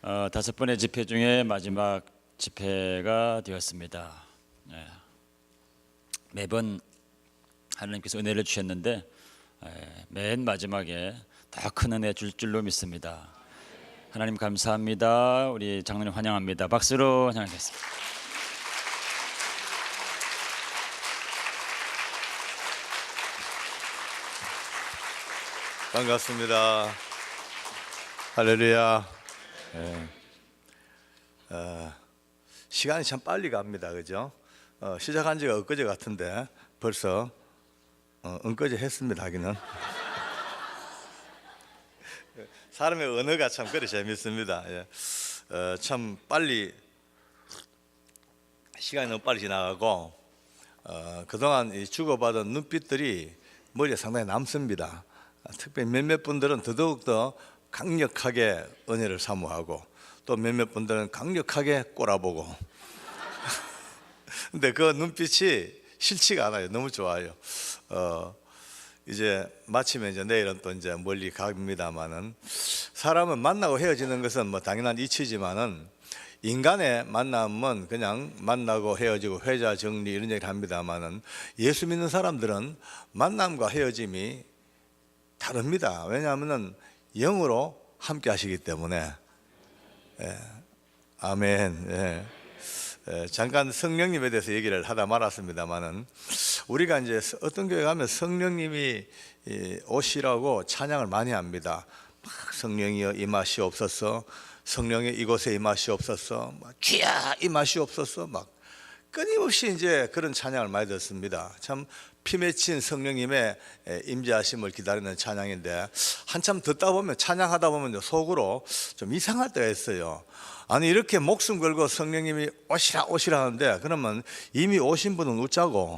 다섯 번의 집회 중에 마지막 집회가 되었습니다. 매번 하나님께서 은혜를 주셨는데 맨 마지막에 더 큰 은혜 줄 줄로 믿습니다. 하나님 감사합니다. 우리 장로님 환영합니다. 박수로 환영하겠습니다. 반갑습니다. 할렐루야. 시간이 참 빨리 갑니다, 그죠? 시작한 지가 엊그제 같은데 벌써 엊그제 했습니다, 하기는. 사람의 언어가 참 그리 재밌습니다. 참 빨리 시간이 너무 빨리 지나가고 그동안 이 주고받은 눈빛들이 머리에 상당히 남습니다. 특별히 몇몇 분들은 더더욱더 강력하게 은혜를 사모하고 또 몇몇 분들은 강력하게 꼬라보고 근데 그 눈빛이 싫지가 않아요. 너무 좋아요. 이제 마치면 이제 내일은 또 이제 멀리 갑니다만은 사람은 만나고 헤어지는 것은 뭐 당연한 이치지만은 인간의 만남은 그냥 만나고 헤어지고 회자 정리 이런 얘기를 합니다만은 예수 믿는 사람들은 만남과 헤어짐이 다릅니다. 왜냐하면은 영으로 함께 하시기 때문에. 아멘. 잠깐 성령님에 대해서 얘기를 하다 말았습니다만은 우리가 이제 어떤 교회 가면 성령님이 오시라고 찬양을 많이 합니다. 막 성령이여 임하시옵소서, 성령이 이곳에 임하시옵소서, 주야 임하시옵소서, 막 끊임없이 이제 그런 찬양을 많이 듣습니다. 참 피 맺힌 성령님의 임재하심을 기다리는 찬양인데 한참 듣다 보면 찬양하다 보면 속으로 좀 이상할 때가 있어요. 아니 이렇게 목숨 걸고 성령님이 오시라 오시라 하는데 그러면 이미 오신 분은 웃자고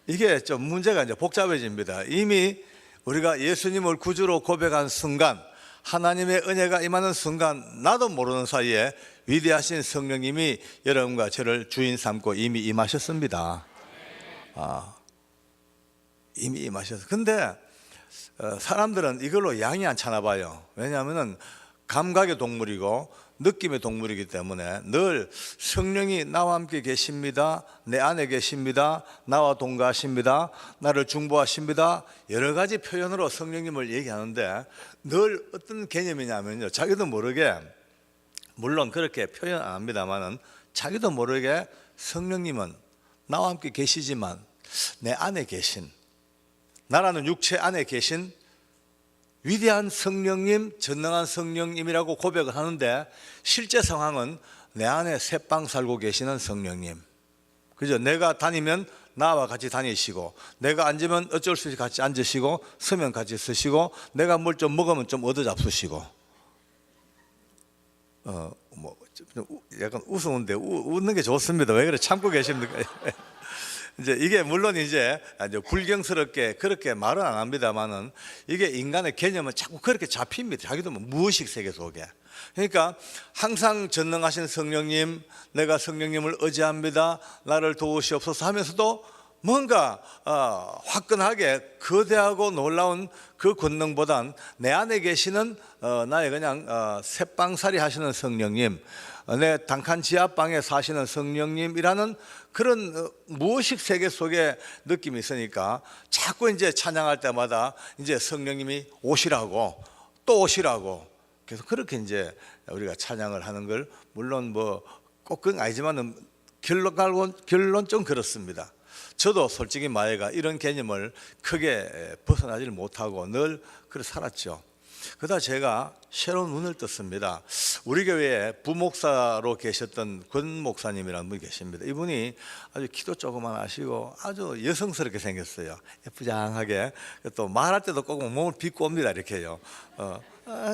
이게 좀 문제가 이제 복잡해집니다. 이미 우리가 예수님을 구주로 고백한 순간 하나님의 은혜가 임하는 순간 나도 모르는 사이에 위대하신 성령님이 여러분과 저를 주인 삼고 이미 임하셨습니다. 이미 임하셨어요. 근데 사람들은 이걸로 양이 안 차나 봐요. 왜냐하면 감각의 동물이고 느낌의 동물이기 때문에 늘 성령이 나와 함께 계십니다, 내 안에 계십니다, 나와 동거하십니다, 나를 중보하십니다, 여러 가지 표현으로 성령님을 얘기하는데 늘 어떤 개념이냐면요, 자기도 모르게 물론 그렇게 표현 안 합니다만은 자기도 모르게 성령님은 나와 함께 계시지만 내 안에 계신, 나라는 육체 안에 계신 위대한 성령님, 전능한 성령님이라고 고백을 하는데 실제 상황은 내 안에 새빵 살고 계시는 성령님. 그죠? 내가 다니면 나와 같이 다니시고, 내가 앉으면 어쩔 수 없이 같이 앉으시고, 서면 같이 서시고, 내가 뭘 좀 먹으면 좀 얻어 잡수시고. 약간 웃으는데 웃는 게 좋습니다. 왜 그래? 참고 계십니까? 이제 이게 물론 이제 불경스럽게 그렇게 말은 안 합니다만은 이게 인간의 개념은 자꾸 그렇게 잡힙니다. 자기도 무의식 세계 속에. 그러니까 항상 전능하신 성령님, 내가 성령님을 의지합니다, 나를 도우시옵소서 하면서도 뭔가 화끈하게 거대하고 놀라운 그 권능보단 내 안에 계시는 나의 그냥 새빵살이 하시는 성령님, 내 단칸 지하방에 사시는 성령님이라는 그런 무의식 세계 속에 느낌이 있으니까 자꾸 이제 찬양할 때마다 이제 성령님이 오시라고 또 오시라고 계속 그렇게 이제 우리가 찬양을 하는 걸 물론 뭐 꼭 그건 아니지만은 결론적으로 그렇습니다. 저도 솔직히 말해가 이런 개념을 크게 벗어나지를 못하고 늘 그렇게 살았죠. 그러다 제가 새로운 눈을 떴습니다. 우리 교회에 부목사로 계셨던 권 목사님이라는 분이 계십니다. 이분이 아주 키도 조그만 하시고 아주 여성스럽게 생겼어요. 예쁘장하게. 또 말할 때도 꼭 몸을 빗고 옵니다. 이렇게요.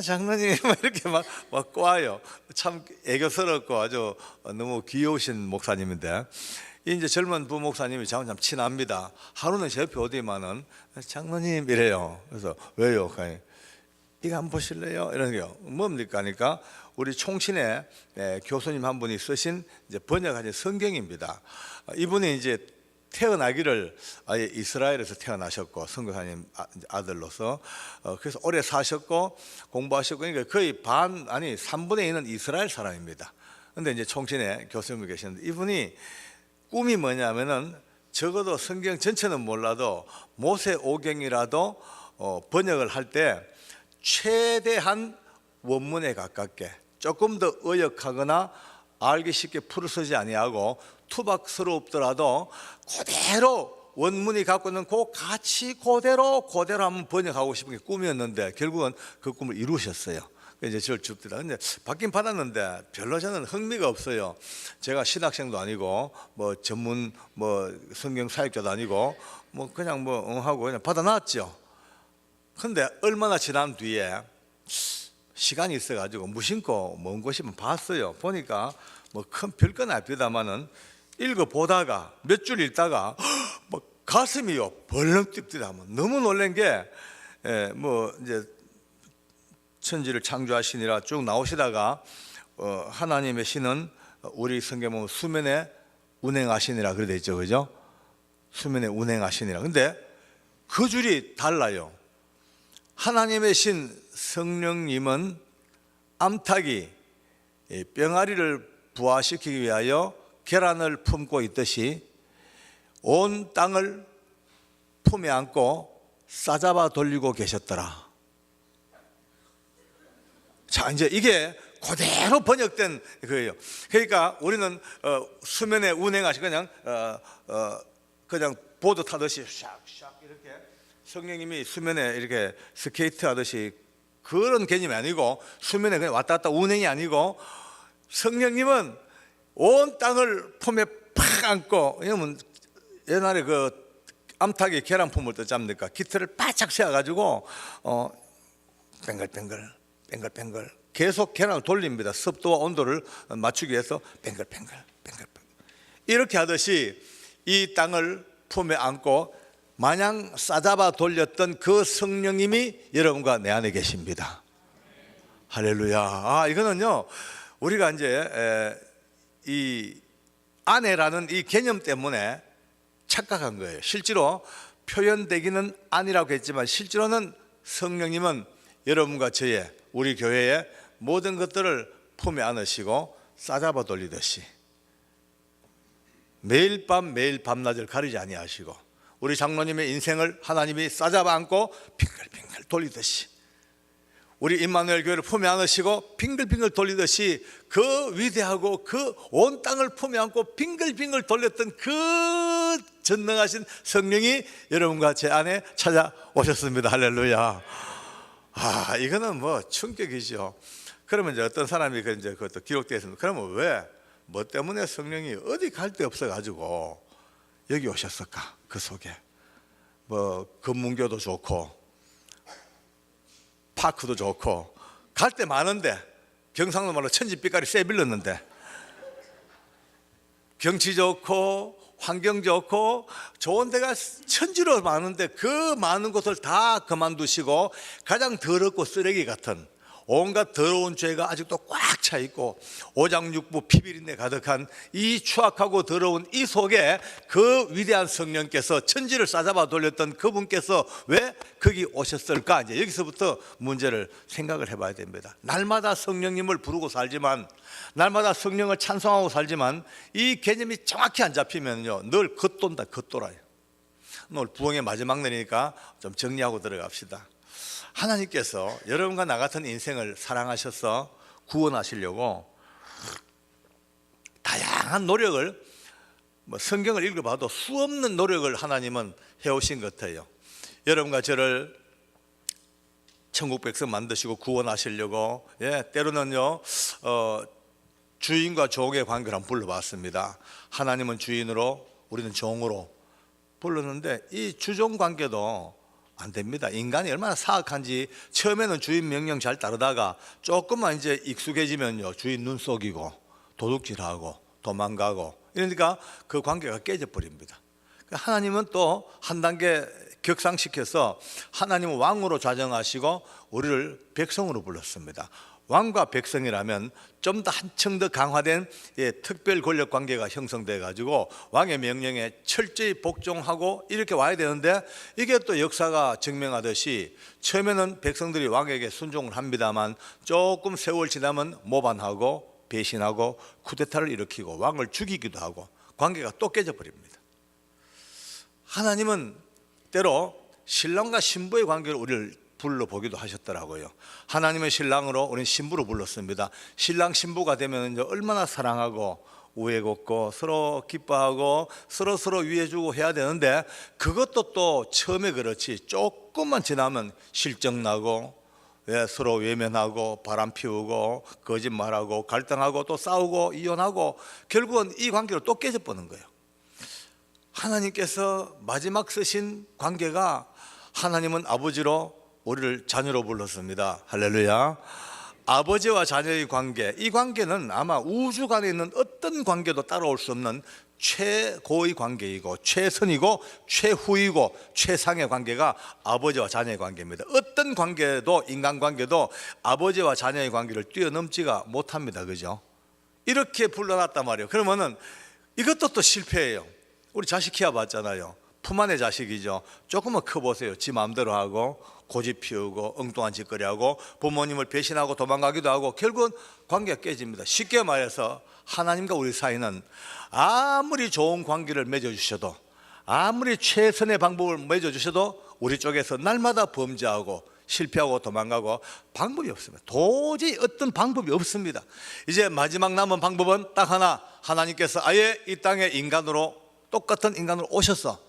장로님 이렇게 막 꼬아요. 참 애교스럽고 아주 너무 귀여우신 목사님인데 이제 젊은 부목사님이 저하고 참 친합니다. 하루는 제 옆에 오더니만은 장로님 이래요. 그래서 왜요? 이거 한번 보실래요? 이런 게요. 뭡니까? 하니까 우리 총신의 교수님 한 분이 쓰신 이제 번역하신 성경입니다. 이분이 이제 태어나기를 아예 이스라엘에서 태어나셨고 선교사님 아들로서 그래서 오래 사셨고 공부하셨고 그러니까 거의 3분의 2는 이스라엘 사람입니다. 근데 이제 총신에 교수님이 계셨는데 이분이 꿈이 뭐냐면은 적어도 성경 전체는 몰라도 모세오경이라도 번역을 할 때 최대한 원문에 가깝게 조금 더 의역하거나 알기 쉽게 풀어 쓰지 아니하고 투박스럽더라도 그대로 원문이 갖고 있는 그 가치 그대로 한번 번역하고 싶은 게 꿈이었는데 결국은 그 꿈을 이루셨어요. 이제 저를 줍니다. 근데 받긴 받았는데 별로 저는 흥미가 없어요. 제가 신학생도 아니고 뭐 전문 뭐 성경 사역자도 아니고 뭐 그냥 뭐 하고 그냥 받아놨죠. 근데 얼마나 지난 뒤에 시간이 있어가지고 무심코 먼 곳이면 봤어요. 보니까 뭐 큰 별건 아닙니다만은 읽어보다가 몇 줄 읽다가 뭐 가슴이요 벌렁 뛰더라. 너무 놀란 게 뭐 이제 천지를 창조하시니라 쭉 나오시다가 하나님의 신은 우리 성경 보면 수면에 운행하시니라 그래 돼 있죠, 그죠? 수면에 운행하시니라. 근데 그 줄이 달라요. 하나님의 신 성령님은 암탉이 병아리를 부화시키기 위하여 계란을 품고 있듯이 온 땅을 품에 안고 싸잡아 돌리고 계셨더라. 자, 이제 이게 그대로 번역된 거예요. 그러니까 우리는 수면에 운행하시 그냥 보드 타듯이 샥샥 이렇게 성령님이 수면에 이렇게 스케이트 하듯이 그런 개념이 아니고 수면에 그냥 왔다 갔다 운행이 아니고 성령님은 온 땅을 품에 팍 안고, 왜냐면 옛날에 그 암탉이 계란 품을 때 잡니까? 깃털을 바짝 세워가지고 뱅글뱅글 계속 계란을 돌립니다. 습도와 온도를 맞추기 위해서 뱅글뱅글 이렇게 하듯이 이 땅을 품에 안고 마냥 싸잡아 돌렸던 그 성령님이 여러분과 내 안에 계십니다. 할렐루야. 이거는요 우리가 이제 이 아내라는 이 개념 때문에 착각한 거예요. 실제로 표현되기는 아니라고 했지만 실제로는 성령님은 여러분과 저의 우리 교회의 모든 것들을 품에 안으시고 싸잡아 돌리듯이 매일 밤낮을 가리지 아니하시고 우리 장로님의 인생을 하나님이 싸잡아 안고 빙글빙글 돌리듯이 우리 임마누엘 교회를 품에 안으시고 빙글빙글 돌리듯이 그 위대하고 그 온 땅을 품에 안고 빙글빙글 돌렸던 그 전능하신 성령이 여러분과 제 안에 찾아오셨습니다. 할렐루야. 이거는 뭐 충격이죠. 그러면 이제 어떤 사람이 이제 그것도 기록되어 있습니다. 그러면 왜? 뭐 때문에 성령이 어디 갈 데 없어가지고 여기 오셨을까? 그 속에 뭐 금문교도 좋고 파크도 좋고 갈 데 많은데 경상도 말로 천지빛깔이 쎄빌렀는데 경치 좋고 환경 좋고 좋은 데가 천지로 많은데 그 많은 곳을 다 그만두시고 가장 더럽고 쓰레기 같은 온갖 더러운 죄가 아직도 꽉 차 있고 오장육부 피비린내 가득한 이 추악하고 더러운 이 속에 그 위대한 성령께서 천지를 싸잡아 돌렸던 그분께서 왜 거기 오셨을까? 이제 여기서부터 문제를 생각을 해봐야 됩니다. 날마다 성령님을 부르고 살지만 날마다 성령을 찬송하고 살지만 이 개념이 정확히 안 잡히면요 늘 겉돈다 겉돌아요. 오늘 부흥의 마지막 날이니까 좀 정리하고 들어갑시다. 하나님께서 여러분과 나 같은 인생을 사랑하셔서 구원하시려고 다양한 노력을 성경을 읽어봐도 수없는 노력을 하나님은 해오신 것 같아요. 여러분과 저를 천국 백성 만드시고 구원하시려고 때로는요 주인과 종의 관계를 한번 불러봤습니다. 하나님은 주인으로 우리는 종으로 불렀는데 이 주종 관계도 안 됩니다. 인간이 얼마나 사악한지 처음에는 주인 명령 잘 따르다가 조금만 이제 익숙해지면요 주인 눈 속이고 도둑질하고 도망가고 이러니까 그 관계가 깨져 버립니다. 하나님은 또 한 단계 격상시켜서 하나님은 왕으로 좌정하시고 우리를 백성으로 불렀습니다. 왕과 백성이라면 좀 더 한층 더 강화된 특별 권력 관계가 형성돼 가지고 왕의 명령에 철저히 복종하고 이렇게 와야 되는데, 이게 또 역사가 증명하듯이 처음에는 백성들이 왕에게 순종을 합니다만 조금 세월 지나면 모반하고 배신하고 쿠데타를 일으키고 왕을 죽이기도 하고 관계가 또 깨져버립니다. 하나님은 때로 신랑과 신부의 관계를 우리를 불러보기도 하셨더라고요. 하나님의 신랑으로 우리는 신부로 불렀습니다. 신랑 신부가 되면 이제 얼마나 사랑하고 우애 걷고 서로 기뻐하고 서로 위해주고 해야 되는데, 그것도 또 처음에 그렇지 조금만 지나면 실정나고 서로 외면하고 바람 피우고 거짓말하고 갈등하고 또 싸우고 이혼하고 결국은 이 관계로 또 깨져버는 거예요. 하나님께서 마지막 쓰신 관계가, 하나님은 아버지로 우리를 자녀로 불렀습니다. 할렐루야. 아버지와 자녀의 관계, 이 관계는 아마 우주간에 있는 어떤 관계도 따라올 수 없는 최고의 관계이고 최선이고 최후이고 최상의 관계가 아버지와 자녀의 관계입니다. 어떤 관계도, 인간관계도 아버지와 자녀의 관계를 뛰어넘지가 못합니다. 그죠? 이렇게 불러놨단 말이에요. 그러면은 이것도 또 실패예요. 우리 자식 키워봤잖아요. 품 안의 자식이죠. 조금만 커보세요. 지 마음대로 하고 고집 피우고 엉뚱한 짓거리 하고 부모님을 배신하고 도망가기도 하고 결국은 관계가 깨집니다. 쉽게 말해서 하나님과 우리 사이는 아무리 좋은 관계를 맺어주셔도, 아무리 최선의 방법을 맺어주셔도 우리 쪽에서 날마다 범죄하고 실패하고 도망가고 방법이 없습니다. 도저히 어떤 방법이 없습니다. 이제 마지막 남은 방법은 딱 하나, 하나님께서 아예 이 땅에 인간으로, 똑같은 인간으로 오셔서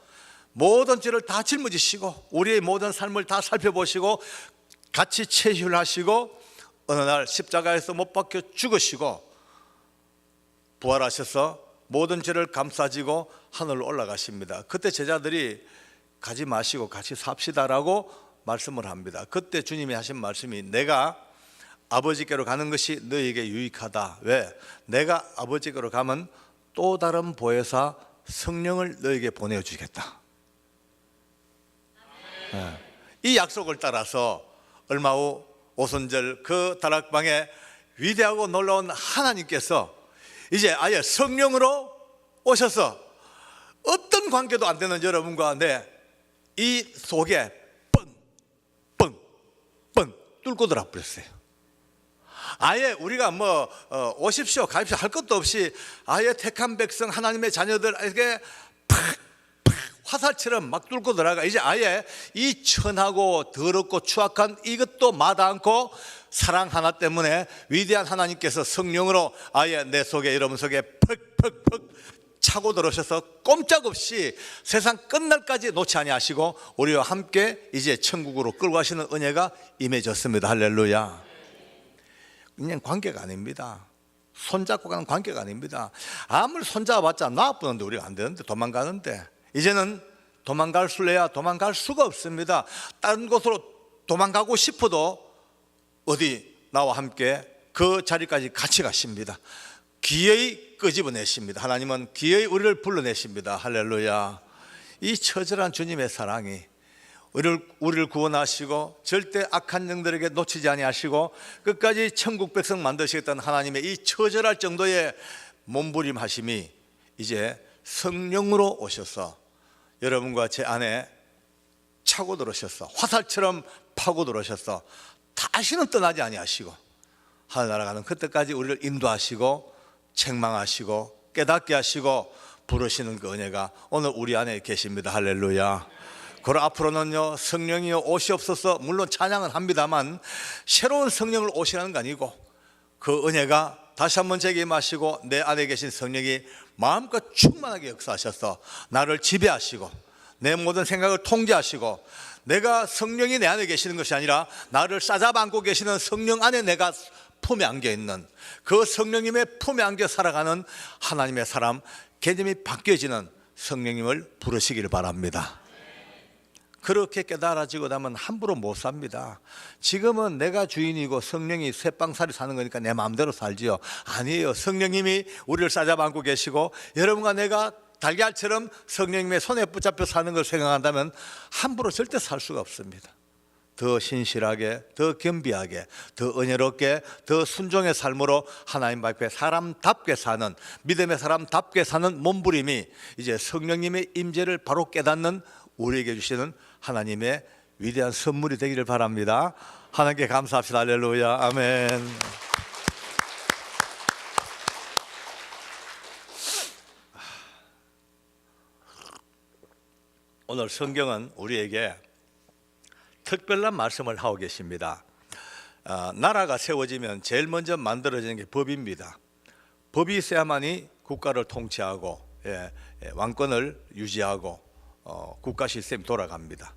모든 죄를 다 짊어지시고 우리의 모든 삶을 다 살펴보시고 같이 체휼하시고 어느 날 십자가에서 못 박혀 죽으시고 부활하셔서 모든 죄를 감싸지고 하늘로 올라가십니다. 그때 제자들이 가지 마시고 같이 삽시다라고 말씀을 합니다. 그때 주님이 하신 말씀이, 내가 아버지께로 가는 것이 너에게 유익하다. 왜? 내가 아버지께로 가면 또 다른 보혜사 성령을 너에게 보내주겠다. 이 약속을 따라서 얼마 후 오순절 그 다락방에 위대하고 놀라운 하나님께서 이제 아예 성령으로 오셔서 어떤 관계도 안 되는 여러분과 내 이 속에 뻥 뚫고 들어와 버렸어요. 아예 우리가 오십시오 가십시오 할 것도 없이 아예 택한 백성 하나님의 자녀들에게 화살처럼 막 뚫고 들어가. 이제 아예 이 천하고 더럽고 추악한 이것도 마다 않고 사랑 하나 때문에 위대한 하나님께서 성령으로 아예 내 속에, 여러분 속에 퍽 차고 들어오셔서 꼼짝없이 세상 끝날까지 놓지 아니하시고 우리와 함께 이제 천국으로 끌고 가시는 은혜가 임해졌습니다. 할렐루야. 그냥 관계가 아닙니다. 손잡고 가는 관계가 아닙니다. 아무리 손잡아봤자 놔보는데 우리가 안 되는데, 도망가는데 이제는 도망갈래야 도망갈 수가 없습니다. 다른 곳으로 도망가고 싶어도 어디 나와 함께 그 자리까지 같이 가십니다. 기어이 끄집어내십니다. 하나님은 기어이 우리를 불러내십니다. 할렐루야. 이 처절한 주님의 사랑이 우리를 구원하시고 절대 악한 영들에게 놓치지 아니하시고 끝까지 천국 백성 만드시겠다는 하나님의 이 처절할 정도의 몸부림하심이 이제 성령으로 오셔서 여러분과 제 안에 차고 들어오셔서 화살처럼 파고 들어오셔서 다시는 떠나지 아니하시고 하늘나라 가는 그때까지 우리를 인도하시고 책망하시고 깨닫게 하시고 부르시는 그 은혜가 오늘 우리 안에 계십니다. 할렐루야. 그리고 앞으로는요, 성령이요 오시옵소서, 물론 찬양은 합니다만 새로운 성령을 오시라는 거 아니고 그 은혜가 다시 한번 제게 임하시고 내 안에 계신 성령이 마음껏 충만하게 역사하셔서 나를 지배하시고 내 모든 생각을 통제하시고, 내가 성령이 내 안에 계시는 것이 아니라 나를 싸잡아 안고 계시는 성령 안에 내가 품에 안겨 있는 그 성령님의 품에 안겨 살아가는 하나님의 사람, 개념이 바뀌어지는 성령님을 부르시기를 바랍니다. 그렇게 깨달아지고 나면 함부로 못 삽니다. 지금은 내가 주인이고 성령이 쇠빵살이 사는 거니까 내 마음대로 살지요. 아니에요. 성령님이 우리를 싸잡아 안고 계시고 여러분과 내가 달걀처럼 성령님의 손에 붙잡혀 사는 걸 생각한다면 함부로 절대 살 수가 없습니다. 더 신실하게, 더 겸비하게, 더 은혜롭게, 더 순종의 삶으로 하나님 앞에 사람답게 사는, 믿음의 사람답게 사는 몸부림이 이제 성령님의 임재를 바로 깨닫는 우리에게 주시는 하나님의 위대한 선물이 되기를 바랍니다. 하나님께 감사합시다. 할렐루야. 아멘. 오늘 성경은 우리에게 특별한 말씀을 하고 계십니다. 나라가 세워지면 제일 먼저 만들어지는 게 법입니다. 법이 있어야만이 국가를 통치하고 왕권을 유지하고 국가 시스템이 돌아갑니다.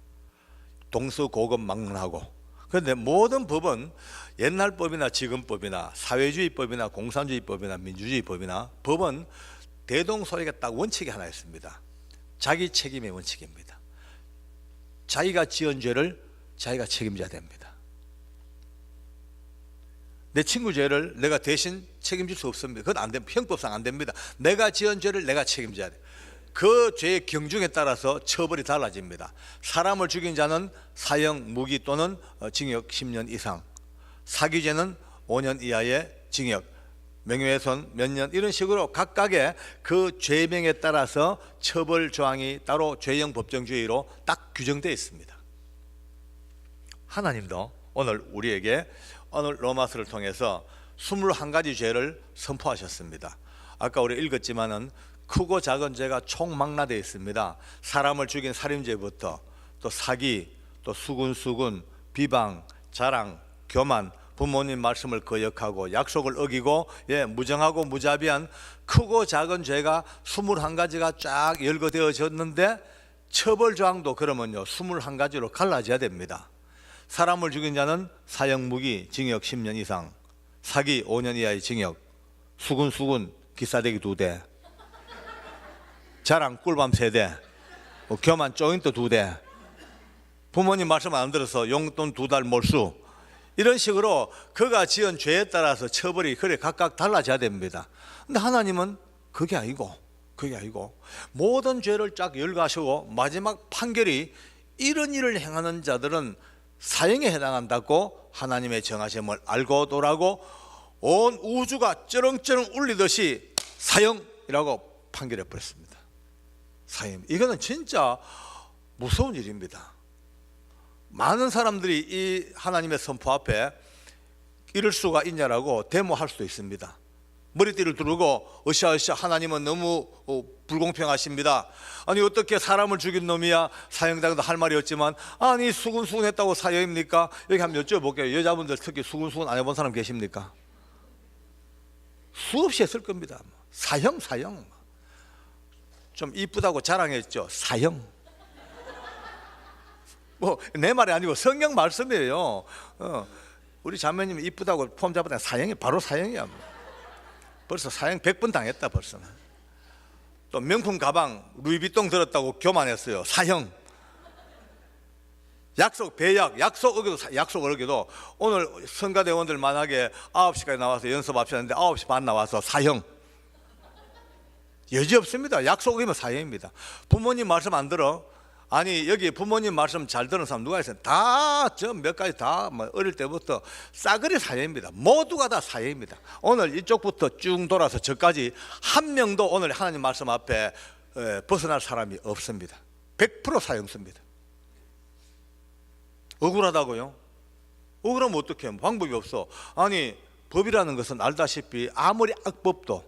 동서고금망론하고. 그런데 모든 법은 옛날 법이나 지금 법이나 사회주의 법이나 공산주의 법이나 민주주의 법이나 법은 대동소이가 딱 원칙이 하나 있습니다. 자기 책임의 원칙입니다. 자기가 지은 죄를 자기가 책임져야 됩니다. 내 친구 죄를 내가 대신 책임질 수 없습니다. 그건 안 됩니다. 형법상 안 됩니다. 내가 지은 죄를 내가 책임져야 돼요. 그 죄의 경중에 따라서 처벌이 달라집니다. 사람을 죽인 자는 사형, 무기 또는 징역 10년 이상, 사기죄는 5년 이하의 징역, 명예훼손 몇 년, 이런 식으로 각각의 그 죄명에 따라서 처벌 조항이 따로 죄형 법정주의로 딱 규정되어 있습니다. 하나님도 오늘 우리에게 오늘 로마서를 통해서 21가지 죄를 선포하셨습니다. 아까 우리 읽었지만은 크고 작은 죄가 총망라되어 있습니다. 사람을 죽인 살인죄부터 또 사기, 또 수군, 비방, 자랑, 교만, 부모님 말씀을 거역하고 약속을 어기고 무정하고 무자비한 크고 작은 죄가 21가지가 쫙 열거되어졌는데 처벌 조항도 그러면요 21가지로 갈라져야 됩니다. 사람을 죽인 자는 사형, 무기, 징역 10년 이상, 사기 5년 이하의 징역, 수군 기사대기 2대, 자랑 꿀밤 3대, 교만 조인트 2대, 부모님 말씀 안 들어서 용돈 2달 몰수, 이런 식으로 그가 지은 죄에 따라서 처벌이 그래 각각 달라져야 됩니다. 근데 하나님은 그게 아니고 모든 죄를 쫙 열거하시고 마지막 판결이 이런 일을 행하는 자들은 사형에 해당한다고 하나님의 정하심을 알고도라고 온 우주가 쩌렁쩌렁 울리듯이 사형이라고 판결해 버렸습니다. 사형. 이거는 진짜 무서운 일입니다. 많은 사람들이 이 하나님의 선포 앞에 이럴 수가 있냐라고 데모할 수도 있습니다. 머리띠를 두르고 으쌰으쌰 하나님은 너무 불공평하십니다. 아니 어떻게 사람을 죽인 놈이야 사형당도 할 말이 없지만 아니 수군수군했다고 사형입니까? 여기 한번 여쭤볼게요. 여자분들 특히 수군수군 안 해본 사람 계십니까? 수없이 했을 겁니다. 사형 좀 이쁘다고 자랑했죠. 사형. 뭐 내 말이 아니고 성경 말씀이에요. 우리 자매님이 이쁘다고 폼 잡았다 사형이 바로 사형이야. 벌써 사형 100번 당했다 벌써. 또 명품 가방 루이비통 들었다고 교만했어요. 사형. 약속 배약 약속 어기도 오늘 성가대원들 만약에 9시까지 나와서 연습합시다 했는데 9시 반 나와서 사형. 여지 없습니다. 약속 어기면 사형입니다. 부모님 말씀 안 들어? 아니 여기 부모님 말씀 잘 듣는 사람 누가 있어요? 다 저 몇 가지 다 어릴 때부터 싸그리 사형입니다. 모두가 다 사형입니다. 오늘 이쪽부터 쭉 돌아서 저까지 한 명도 오늘 하나님 말씀 앞에 벗어날 사람이 없습니다. 100% 사형습니다. 억울하다고요? 억울하면 어떻게 해요? 방법이 없어. 아니 법이라는 것은 알다시피 아무리 악법도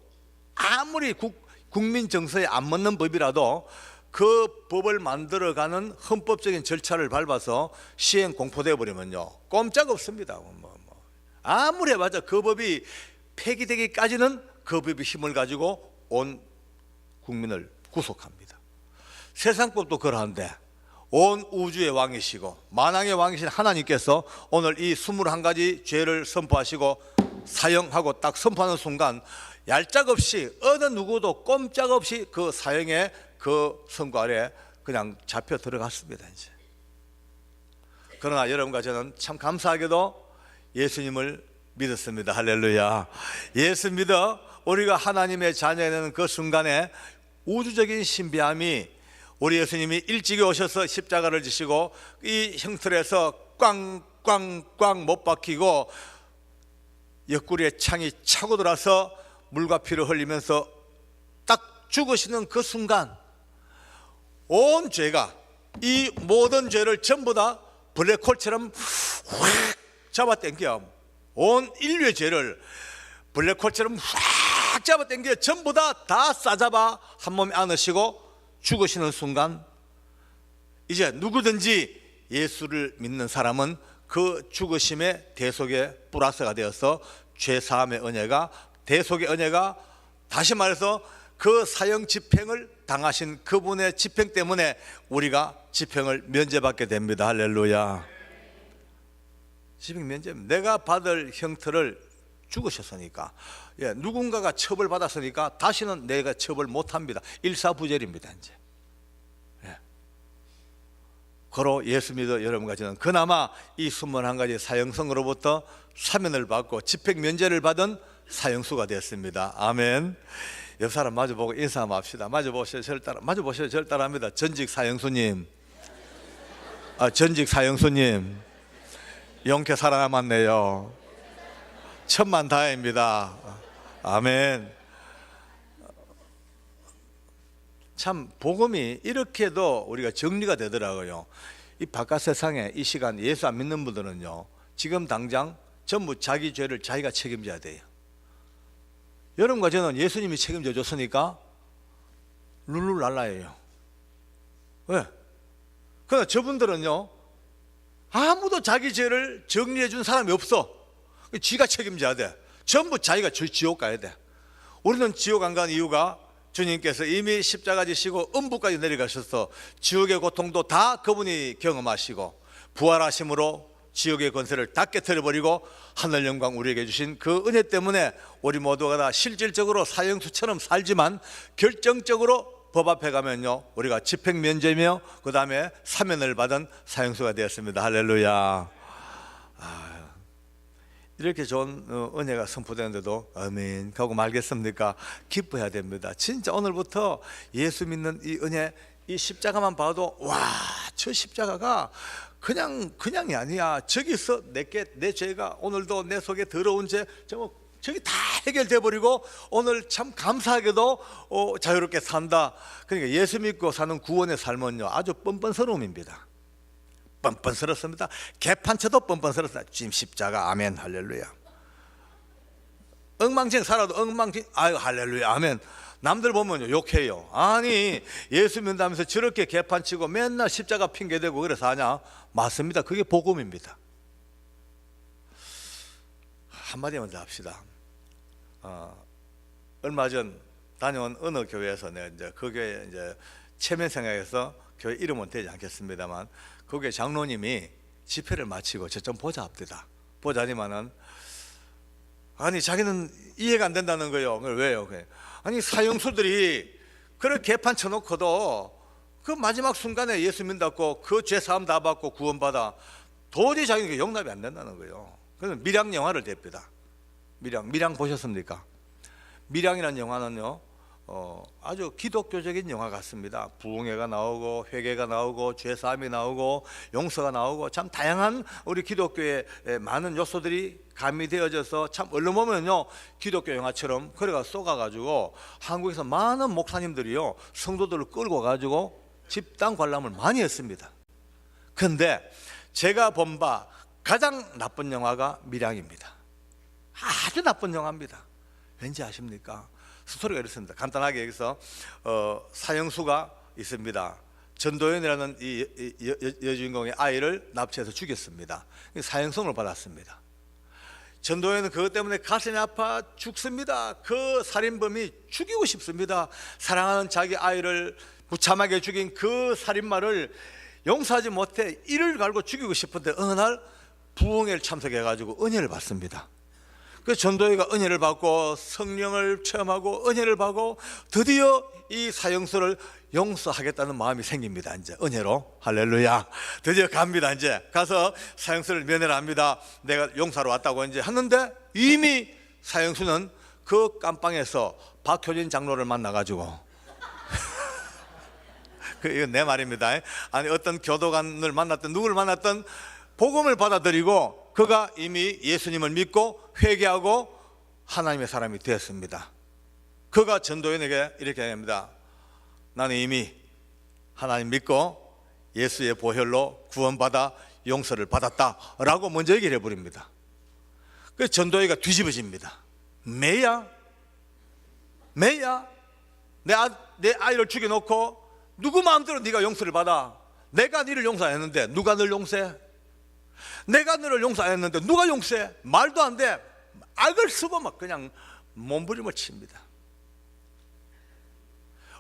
아무리 국민 정서에 안 맞는 법이라도 그 법을 만들어가는 헌법적인 절차를 밟아서 시행 공포되어 버리면요 꼼짝 없습니다. 아무리 해봤자 그 법이 폐기되기까지는 그 법의 힘을 가지고 온 국민을 구속합니다. 세상법도 그러한데 온 우주의 왕이시고 만왕의 왕이신 하나님께서 오늘 이 21가지 죄를 선포하시고 사형하고 딱 선포하는 순간 얄짝없이 어느 누구도 꼼짝없이 그 사형에 그 선고 아래 그냥 잡혀 들어갔습니다. 이제. 그러나 여러분과 저는 참 감사하게도 예수님을 믿었습니다. 할렐루야. 예수 믿어 우리가 하나님의 자녀가 되는 그 순간에 우주적인 신비함이 우리 예수님이 일찍이 오셔서 십자가를 지시고 이 형틀에서 꽝꽝꽝 못 박히고 옆구리에 창이 차고 들어서 물과 피를 흘리면서 딱 죽으시는 그 순간 온 죄가, 이 모든 죄를 전부 다 블랙홀처럼 확 잡아당겨, 온 인류의 죄를 블랙홀처럼 확 잡아당겨 전부 다 싸잡아 한 몸에 안으시고 죽으시는 순간, 이제 누구든지 예수를 믿는 사람은 그 죽으심의 대속의 플러스가 되어서 죄사함의 은혜가, 대속의 은혜가, 다시 말해서 그 사형 집행을 당하신 그분의 집행 때문에 우리가 집행을 면제받게 됩니다. 할렐루야. 집행 면제, 내가 받을 형틀을 죽으셨으니까, 누군가가 처벌받았으니까 다시는 내가 처벌 못합니다. 일사부절입니다. 이제 고로 예수 믿어 여러분과 저는 그나마 이 21가지 사형성으로부터 사면을 받고 집행 면제를 받은 사형수가 됐습니다. 아멘. 옆 사람 마주보고 인사 한번 합시다. 마주보셔 저를 따라합니다. 전직 사형수님, 전직 사형수님, 영케 살아남았네요. 천만다행입니다. 아멘. 참 복음이 이렇게도 우리가 정리가 되더라고요. 이 바깥 세상에 이 시간 예수 안 믿는 분들은요, 지금 당장 전부 자기 죄를 자기가 책임져야 돼요. 여러분과 저는 예수님이 책임져 줬으니까 룰루랄라예요. 왜? 그러나 저분들은요, 아무도 자기 죄를 정리해 준 사람이 없어. 지가 책임져야 돼. 전부 자기가 지옥 가야 돼. 우리는 지옥 안 간 이유가 주님께서 이미 십자가 지시고 음부까지 내려가셔서 지옥의 고통도 다 그분이 경험하시고 부활하심으로 지옥의 권세를 다 깨트려버리고 하늘 영광 우리에게 주신 그 은혜 때문에 우리 모두가 다 실질적으로 사형수처럼 살지만 결정적으로 법 앞에 가면요, 우리가 집행 면제며 그 다음에 사면을 받은 사형수가 되었습니다. 할렐루야. 이렇게 좋은 은혜가 선포되는데도 아멘 하고 말겠습니까? 기뻐해야 됩니다. 진짜 오늘부터 예수 믿는 이 은혜, 이 십자가만 봐도 와, 저 십자가가 그냥이 아니야. 저기서 내 죄가, 오늘도 내 속에 더러운 죄 저기 다 해결돼 버리고 오늘 참 감사하게도 자유롭게 산다. 그러니까 예수 믿고 사는 구원의 삶은요, 아주 뻔뻔스러움입니다. 뻔뻔스럽습니다. 개판쳐도 뻔뻔스럽습니다. 주님 십자가, 아멘, 할렐루야. 엉망진 살아도 엉망진, 아유, 할렐루야, 아멘. 남들 보면요, 욕해요. 아니, 예수 믿는다면서 저렇게 개판치고 맨날 십자가 핑계대고 그래서 하냐? 맞습니다. 그게 복음입니다. 한마디만 더 합시다. 얼마 전 다녀온 어느 교회에서 내가 이제 그 교회 이제 체면 생각해서 교회 이름은 되지 않겠습니다만, 거기에 장로님이 집회를 마치고 저 좀 보자 합니다. 보자니만은, 아니 자기는 이해가 안 된다는 거예요. 왜요? 아니 사형수들이 그렇게 개판 쳐놓고도 그 마지막 순간에 예수 믿었고 그 죄 사함 다 받고 구원받아, 도저히 자기는 용납이 안 된다는 거예요. 그래서 밀양 영화를 댑니다. 밀양 보셨습니까? 밀양이라는 영화는요, 아주 기독교적인 영화 같습니다. 부흥회가 나오고 회개가 나오고 죄사함이 나오고 용서가 나오고 참 다양한 우리 기독교의 많은 요소들이 가미되어져서 참 얼른 보면요, 기독교 영화처럼 그래가 쏘가가지고 한국에서 많은 목사님들이요, 성도들을 끌고 가지고 집단 관람을 많이 했습니다. 그런데 제가 본 바 가장 나쁜 영화가 밀양입니다. 아주 나쁜 영화입니다. 왠지 아십니까? 스토리가 이렇습니다. 간단하게 여기서 사형수가 있습니다. 전도연이라는 이 여주인공의 아이를 납치해서 죽였습니다. 사형성을 받았습니다. 전도연은 그것 때문에 가슴이 아파 죽습니다. 그 살인범이 죽이고 싶습니다. 사랑하는 자기 아이를 무참하게 죽인 그 살인마를 용서하지 못해 이를 갈고 죽이고 싶은데 어느 날 부흥회를 참석해가지고 은혜를 받습니다. 그 전도회가 은혜를 받고 성령을 체험하고 은혜를 받고 드디어 이 사형수를 용서하겠다는 마음이 생깁니다. 이제 은혜로, 할렐루야. 드디어 갑니다. 이제 가서 사형수를 면회를 합니다. 내가 용서하러 왔다고 이제 하는데 이미 사형수는 그 깜빵에서 박효진 장로를 만나가지고 이건 내 말입니다. 아니 어떤 교도관을 만났던 누구를 만났던 복음을 받아들이고 그가 이미 예수님을 믿고 회개하고 하나님의 사람이 되었습니다. 그가 전도연에게 이렇게 얘기합니다. 나는 이미 하나님 믿고 예수의 보혈로 구원받아 용서를 받았다라고 먼저 얘기를 해버립니다. 그래서 전도연이가 뒤집어집니다. 매야? 내 아이를 죽여놓고 누구 마음대로 네가 용서를 받아? 내가 너를 용서 안 했는데 누가 널 용서해? 내가 너를 용서 안 했는데 누가 용서해? 말도 안 돼. 악을 쓰고 막 그냥 몸부림을 칩니다.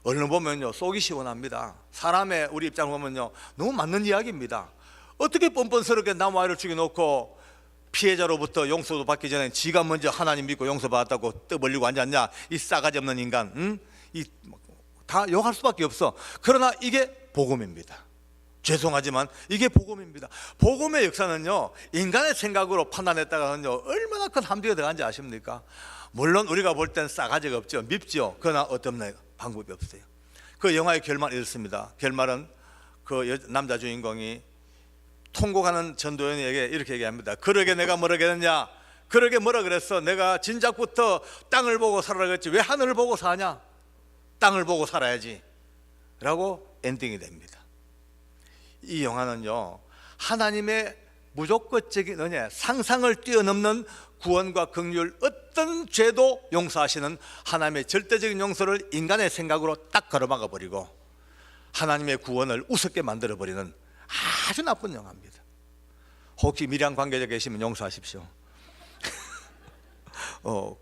얼른 보면요 속이 시원합니다. 사람의 우리 입장을 보면요 너무 맞는 이야기입니다. 어떻게 뻔뻔스럽게 남 아이를 죽여놓고 피해자로부터 용서도 받기 전에 지가 먼저 하나님 믿고 용서받았다고 떠벌리고 앉았냐? 이 싸가지 없는 인간, 응? 다 욕할 수밖에 없어. 그러나 이게 복음입니다. 죄송하지만 이게 복음입니다. 복음의 역사는요 인간의 생각으로 판단했다가는요 얼마나 큰 함정에 들어간지 아십니까? 물론 우리가 볼 땐 싸가지가 없죠. 밉죠. 그러나 어떤 방법이 없어요. 그 영화의 결말이 이렇습니다. 결말은 그 남자 주인공이 통곡하는 전도연에게 이렇게 얘기합니다. 그러게 내가 뭐라 그랬냐? 그러게 뭐라 그랬어? 내가 진작부터 땅을 보고 살아라 그랬지 왜 하늘을 보고 사냐? 땅을 보고 살아야지 라고 엔딩이 됩니다. 이 영화는요 하나님의 무조건적인 은혜, 상상을 뛰어넘는 구원과 긍휼, 어떤 죄도 용서하시는 하나님의 절대적인 용서를 인간의 생각으로 딱 가로막아 버리고 하나님의 구원을 우습게 만들어 버리는 아주 나쁜 영화입니다. 혹시 미량 관계자 계시면 용서하십시오.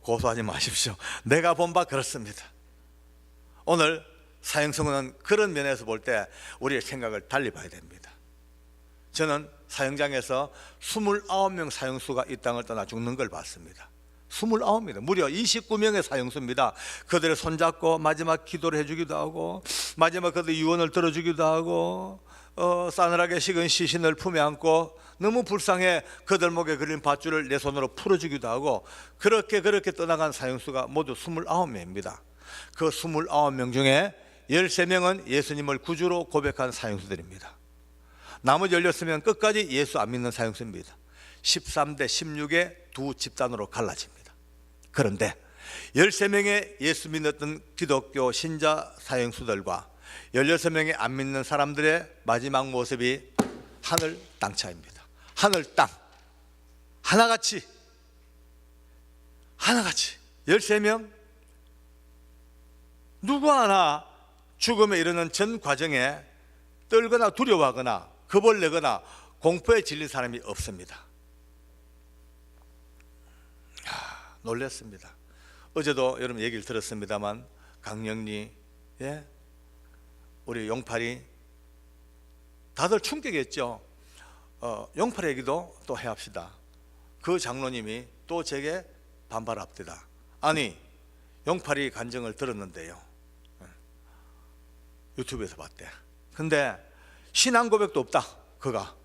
고소하지 마십시오. 내가 본 바 그렇습니다. 오늘 사형선고는 그런 면에서 볼 때 우리의 생각을 달리 봐야 됩니다. 저는 사형장에서 29명 사형수가 이 땅을 떠나 죽는 걸 봤습니다. 29입니다. 무려 29명의 사형수입니다. 그들을 손잡고 마지막 기도를 해주기도 하고 마지막 그들 유언을 들어주기도 하고 싸늘하게 식은 시신을 품에 안고 너무 불쌍해 그들 목에 걸린 밧줄을 내 손으로 풀어주기도 하고 그렇게 떠나간 사형수가 모두 29명입니다. 그 29명 중에 13명은 예수님을 구주로 고백한 사형수들입니다. 나머지 16명은 끝까지 예수 안 믿는 사형수입니다. 13대 16의 두 집단으로 갈라집니다. 그런데 13명의 예수 믿었던 기독교 신자 사형수들과 16명의 안 믿는 사람들의 마지막 모습이 하늘 땅 차이입니다. 하늘 땅 하나같이 13명 누구 하나 죽음에 이르는 전 과정에 떨거나 두려워하거나 겁을내거나 공포에 질린 사람이 없습니다. 놀랐습니다. 어제도 여러분 얘기를 들었습니다만 강영리 우리 용팔이 다들 충격했죠. 용팔 얘기도 또 해합시다. 그 장로님이 또 제게 반발합니다. 아니 용팔이 간증을 들었는데요 유튜브에서 봤대. 근데 신앙 고백도 없다. 그가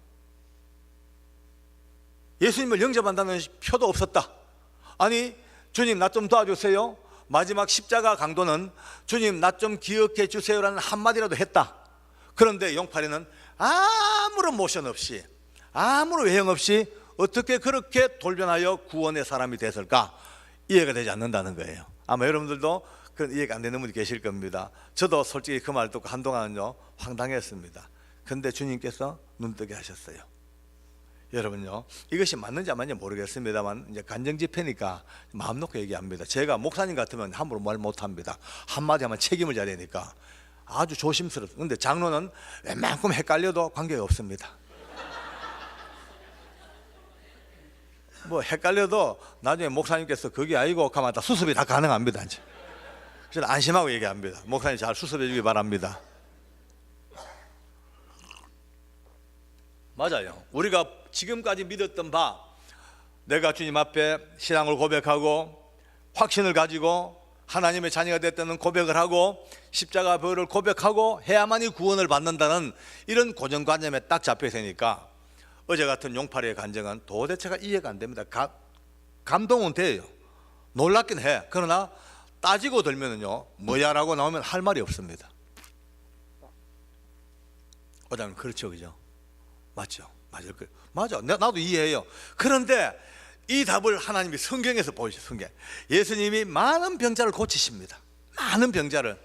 예수님을 영접한다는 표도 없었다. 아니 주님 나 좀 도와주세요. 마지막 십자가 강도는 주님 나 좀 기억해 주세요라는 한마디라도 했다. 그런데 용팔이는 아무런 모션 없이 아무런 외형 없이 어떻게 그렇게 돌변하여 구원의 사람이 됐을까? 이해가 되지 않는다는 거예요. 아마 여러분들도 그 이해가 안 되는 분이 계실 겁니다. 저도 솔직히 그 말 듣고 한동안은요 황당했습니다. 근데 주님께서 눈뜨게 하셨어요. 여러분요 이것이 맞는지 안 맞는지 모르겠습니다만 이제 간증 집회니까 마음 놓고 얘기합니다. 제가 목사님 같으면 함부로 말 못합니다. 한마디 하면 책임을 져야 되니까 아주 조심스럽습니다. 근데 장로는 웬만큼 헷갈려도 관계가 없습니다. 뭐 헷갈려도 나중에 목사님께서 그게 아니고 가만 다 수습이 다 가능합니다. 이제 저는 안심하고 얘기합니다. 목사님 잘 수습해 주기 바랍니다. 맞아요. 우리가 지금까지 믿었던 바 내가 주님 앞에 신앙을 고백하고 확신을 가지고 하나님의 자녀가 됐다는 고백을 하고 십자가 보혈을 고백하고 해야만이 구원을 받는다는 이런 고정관념에 딱 잡혀 있으니까 어제 같은 용팔이의 간증은 도대체가 이해가 안 됩니다. 감동은 돼요. 놀랍긴 해. 그러나 따지고 들면은요 뭐야라고 나오면 할 말이 없습니다. 오다면 그렇죠, 그죠? 맞죠, 맞아요, 맞아. 나도 이해해요. 그런데 이 답을 하나님이 성경에서 보여주세요. 성경. 예수님이 많은 병자를 고치십니다. 많은 병자를.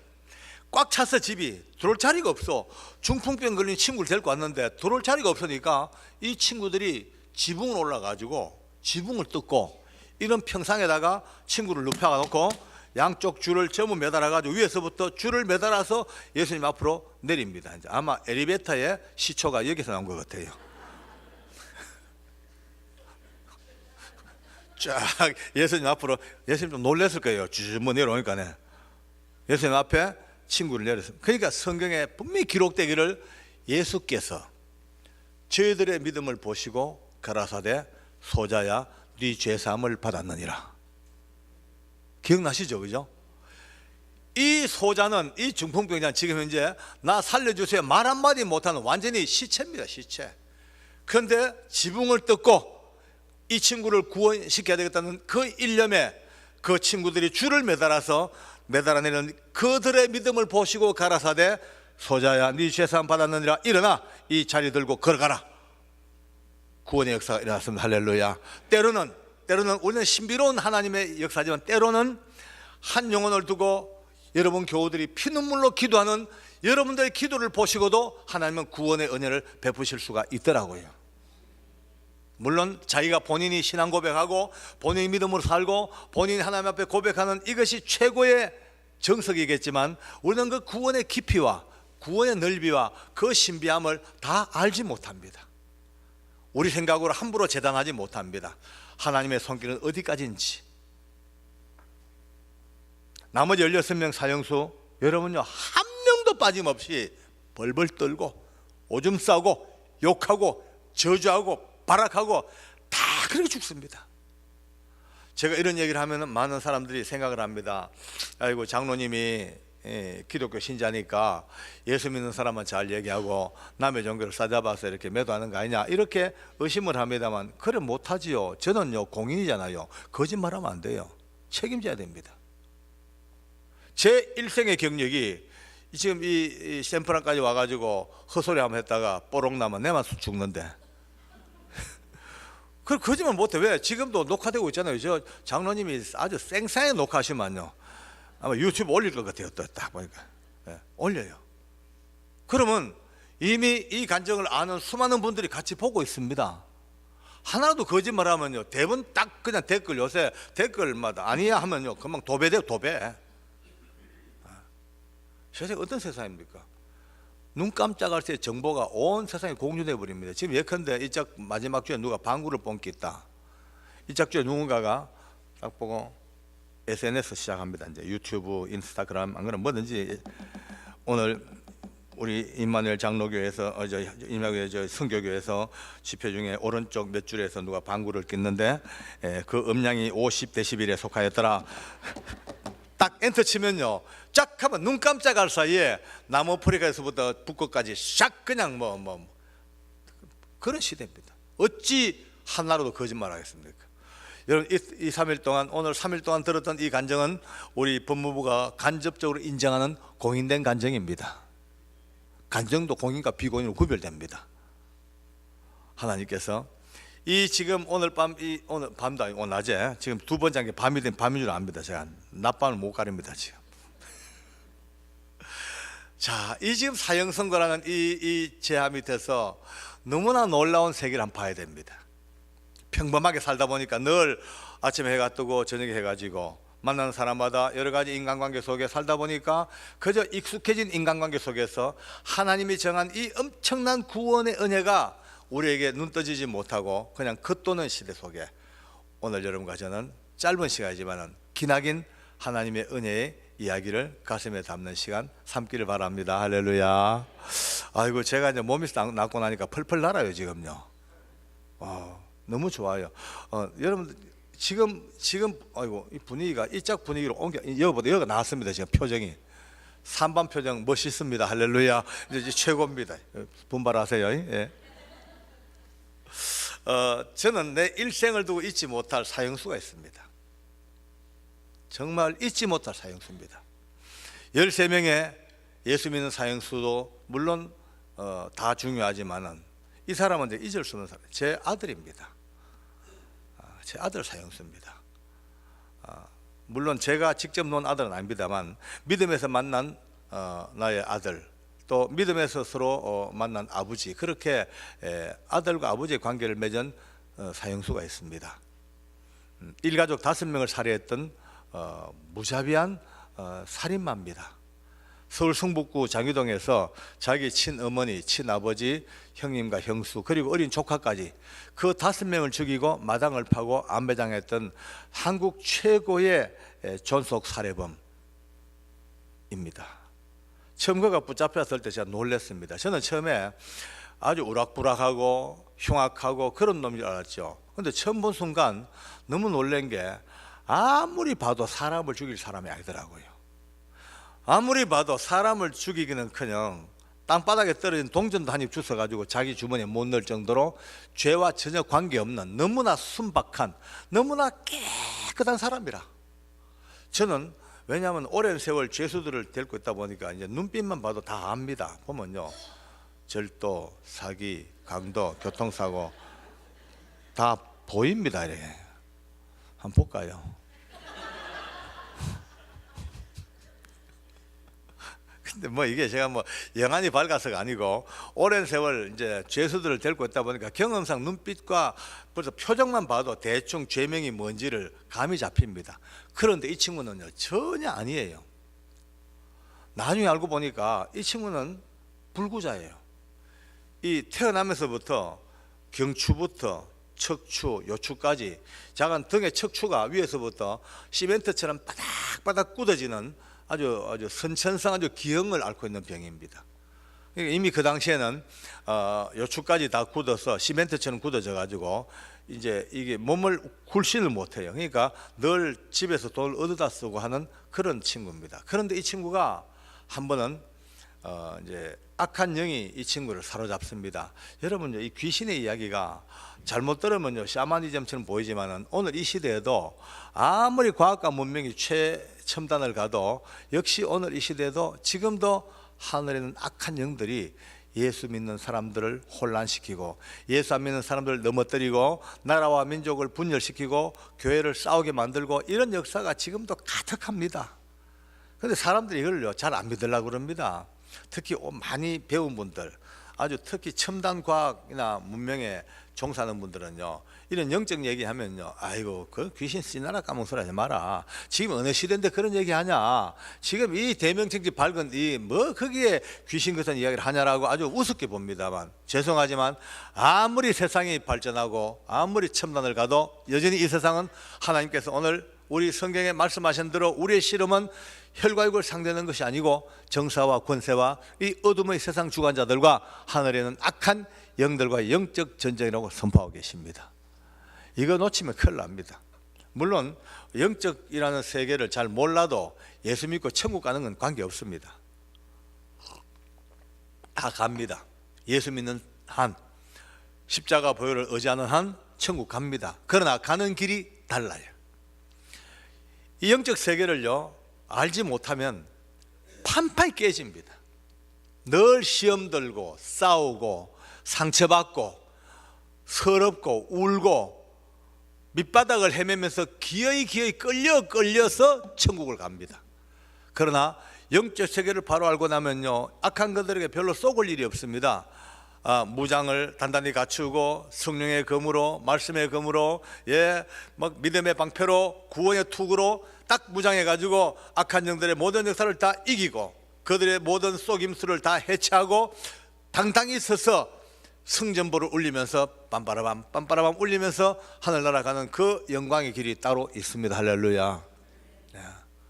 꽉 차서 집이 들어올 자리가 없어. 중풍병 걸린 친구를 데리고 왔는데 들어올 자리가 없으니까 이 친구들이 지붕을 올라가지고 지붕을 뜯고 이런 평상에다가 친구를 눕혀놓고 양쪽 줄을 전부 매달아가지고 위에서부터 줄을 매달아서 예수님 앞으로 내립니다. 이제 아마 엘리베이터의 시초가 여기서 나온 것 같아요. 쫙 예수님 앞으로. 예수님 좀 놀랐을 거예요. 주저뭐 내려오니까. 예수님 앞에 친구를 내렸습니다. 그러니까 성경에 분명히 기록되기를 예수께서 저희들의 믿음을 보시고 가라사대 소자야 네 죄사함을 받았느니라. 기억나시죠, 그죠? 이 소자는, 이 중풍병자는 지금 현재 나 살려주세요 말 한마디 못하는 완전히 시체입니다, 시체. 그런데 지붕을 뜯고 이 친구를 구원시켜야 되겠다는 그 일념에 그 친구들이 줄을 매달아내는 그들의 믿음을 보시고 가라사대 소자야 네 죄사함 받았느니라. 일어나 이 자리 들고 걸어가라. 구원의 역사가 일어났습니다. 할렐루야. 때로는 우리는 신비로운 하나님의 역사지만 때로는 한 영혼을 두고 여러분 교우들이 피눈물로 기도하는 여러분들의 기도를 보시고도 하나님은 구원의 은혜를 베푸실 수가 있더라고요. 물론 자기가 본인이 신앙 고백하고 본인이 믿음으로 살고 본인이 하나님 앞에 고백하는 이것이 최고의 정석이겠지만 우리는 그 구원의 깊이와 구원의 넓이와 그 신비함을 다 알지 못합니다. 우리 생각으로 함부로 재단하지 못합니다. 하나님의 손길은 어디까지인지. 나머지 16명 사형수 여러분요, 한 명도 빠짐없이 벌벌 떨고 오줌 싸고 욕하고 저주하고 발악하고 다 그렇게 죽습니다. 제가 이런 얘기를 하면 많은 사람들이 생각을 합니다. 아이고 장로님이 기독교 신자니까 예수 믿는 사람만 잘 얘기하고 남의 종교를 싸잡아서 이렇게 매도하는 거 아니냐, 이렇게 의심을 합니다만 그래 못하지요. 저는요 공인이잖아요. 거짓말하면 안 돼요. 책임져야 됩니다. 제 일생의 경력이 지금 이 샌프란까지 와가지고 헛소리 한번 했다가 뽀록 나면 내만 죽는데 그걸 거짓말 못해. 왜? 지금도 녹화되고 있잖아요. 저 장로님이 아주 쌩쌩하게 녹화하시면요 아마 유튜브 올릴 것 같아요. 또 딱 보니까 올려요. 그러면 이미 이 간증을 아는 수많은 분들이 같이 보고 있습니다. 하나도 거짓말하면요 대부분 딱 그냥 댓글, 요새 댓글마다 아니야 하면요 금방 도배돼요. 도배. 세상에 어떤 세상입니까? 눈 깜짝할 새 정보가 온 세상에 공유돼 버립니다. 지금 예컨대 이짝 마지막 주에 누가 방구를 뽐겠다. 이짝 주에 누군가가 딱 보고 SNS 시작합니다. 이제 유튜브, 인스타그램, 안 그러면 뭐든지. 오늘 우리 임마누엘 장로교회에서 임마누엘 성교교회에서 집회 중에 오른쪽 몇 줄에서 누가 방구를 꼈는데 그 음량이 50데시벨에 속하였더라. 딱 엔터 치면요 쫙 하면 눈 깜짝할 사이에 남아프리카에서부터 북극까지 샥 그냥 뭐 그런 시대입니다. 어찌 하나로도 거짓말 하겠습니까? 여러분 이 3일 동안, 오늘 3일 동안 들었던 이 간증은 우리 법무부가 간접적으로 인정하는 공인된 간증입니다. 간증도 공인과 비공인으로 구별됩니다. 하나님께서 이 지금 오늘 밤도 아니고 오늘 낮에 지금 두 번째 한 게 밤이 된 밤인 줄 압니다. 제가 낮밤을 못 가립니다 지금. 자, 이 지금 사형 선고라는 이 제하 밑에서 너무나 놀라운 세계를 한번 봐야 됩니다. 평범하게 살다 보니까 늘 아침에 해가 뜨고 저녁에 해가지고 만나는 사람마다 여러 가지 인간관계 속에 살다 보니까 그저 익숙해진 인간관계 속에서 하나님이 정한 이 엄청난 구원의 은혜가 우리에게 눈 떠지지 못하고 그냥 겉도는 시대 속에 오늘 여러분과 저는 짧은 시간이지만 기나긴 하나님의 은혜의 이야기를 가슴에 담는 시간 삼기를 바랍니다. 할렐루야. 아이고 제가 이제 몸이 낫고 나니까 펄펄 날아요 지금요. 너무 좋아요. 여러분 지금 아이고 이 분위기가 이짝 분위기로 여기가 나왔습니다. 지금 표정이 3반 표정 멋있습니다. 할렐루야. 이제 최고입니다. 분발하세요. 예. 저는 내 일생을 두고 잊지 못할 사형수가 있습니다. 정말 잊지 못할 사형수입니다. 13명의 예수 믿는 사형수도 물론 다 중요하지만은 이 사람은 이제 잊을 수 없는 사람, 제 아들입니다. 제 아들 사형수입니다. 물론 제가 직접 놓은 아들은 아닙니다만 믿음에서 만난 나의 아들, 또 믿음에서 서로 만난 아버지, 그렇게 아들과 아버지의 관계를 맺은 사형수가 있습니다. 일가족 5명을 살해했던 무자비한 살인마입니다. 서울 성북구 장유동에서 자기 친어머니, 친아버지, 형님과 형수, 그리고 어린 조카까지 그 5명을 죽이고 마당을 파고 안배당했던 한국 최고의 존속 살해범입니다. 처음 그가 붙잡혔을 때 제가 놀랐습니다. 저는 처음에 아주 우락부락하고 흉악하고 그런 놈인 줄 알았죠. 그런데 처음 본 순간 너무 놀란 게 아무리 봐도 사람을 죽일 사람이 아니더라고요. 아무리 봐도 사람을 죽이기는커녕 땅바닥에 떨어진 동전도 한 입 주워가지고 자기 주머니에 못 넣을 정도로 죄와 전혀 관계없는 너무나 순박한, 너무나 깨끗한 사람이라. 저는 왜냐하면 오랜 세월 죄수들을 데리고 있다 보니까 이제 눈빛만 봐도 다 압니다. 보면요, 절도, 사기, 강도, 교통사고 다 보입니다. 이렇게 한번 볼까요? 근데 뭐 이게 제가 뭐 영안이 밝아서가 아니고 오랜 세월 이제 죄수들을 데리고 있다 보니까 경험상 눈빛과 벌써 표정만 봐도 대충 죄명이 뭔지를 감이 잡힙니다. 그런데 이 친구는요, 전혀 아니에요. 나중에 알고 보니까 이 친구는 불구자예요. 이 태어나면서부터 경추부터 척추, 요추까지 작은 등의 척추가 위에서부터 시멘트처럼 바닥바닥 굳어지는 아주 선천성 아주 기형을 앓고 있는 병입니다. 그러니까 이미 그 당시에는 요추까지 다 굳어서 시멘트처럼 굳어져 가지고 이제 이게 몸을 굴신을 못해요. 그러니까 늘 집에서 돈을 얻어다 쓰고 하는 그런 친구입니다. 그런데 이 친구가 한 번은 이제 악한 영이 이 친구를 사로잡습니다. 여러분요, 이 귀신의 이야기가 잘못 들으면요 샤머니즘처럼 보이지만은 오늘 이 시대에도 아무리 과학과 문명이 최첨단을 가도 역시 오늘 이 시대에도 지금도 하늘에는 악한 영들이 예수 믿는 사람들을 혼란시키고 예수 안 믿는 사람들을 넘어뜨리고 나라와 민족을 분열시키고 교회를 싸우게 만들고 이런 역사가 지금도 가득합니다. 그런데 사람들이 이걸요 잘 안 믿으려고 그럽니다. 특히 많이 배운 분들, 아주 특히 첨단 과학이나 문명에 종사하는 분들은요, 이런 영적 얘기하면요, 아이고 그 귀신 씨나라 까먹은 소리 하지 마라. 지금 어느 시대인데 그런 얘기하냐. 지금 이 대명칭지 밝은 이 뭐 거기에 귀신 같은 이야기를 하냐라고 아주 우습게 봅니다만, 죄송하지만 아무리 세상이 발전하고 아무리 첨단을 가도 여전히 이 세상은 하나님께서 오늘 우리 성경에 말씀하신 대로 우리의 씨름은 혈과 육을 상대하는 것이 아니고 정사와 권세와 이 어둠의 세상 주관자들과 하늘에는 악한 영들과 영적 전쟁이라고 선포하고 계십니다. 이거 놓치면 큰일 납니다. 물론 영적이라는 세계를 잘 몰라도 예수 믿고 천국 가는 건 관계없습니다. 다 갑니다. 예수 믿는 한, 십자가 보혈을 의지하는 한 천국 갑니다. 그러나 가는 길이 달라요. 이 영적 세계를요 알지 못하면 판판이 깨집니다. 늘 시험 들고 싸우고 상처받고 서럽고 울고 밑바닥을 헤매면서 기어이 끌려서 천국을 갑니다. 그러나 영적 세계를 바로 알고 나면요 악한 것들에게 별로 쏘을 일이 없습니다. 무장을 단단히 갖추고 성령의 검으로 말씀의 검으로 막 믿음의 방패로 구원의 투구로 딱 무장해 가지고 악한 영들의 모든 역사를 다 이기고 그들의 모든 속임수를 다 해체하고 당당히 서서 성전보를 울리면서 빰빠라밤 울리면서 하늘나라 가는 그 영광의 길이 따로 있습니다. 할렐루야.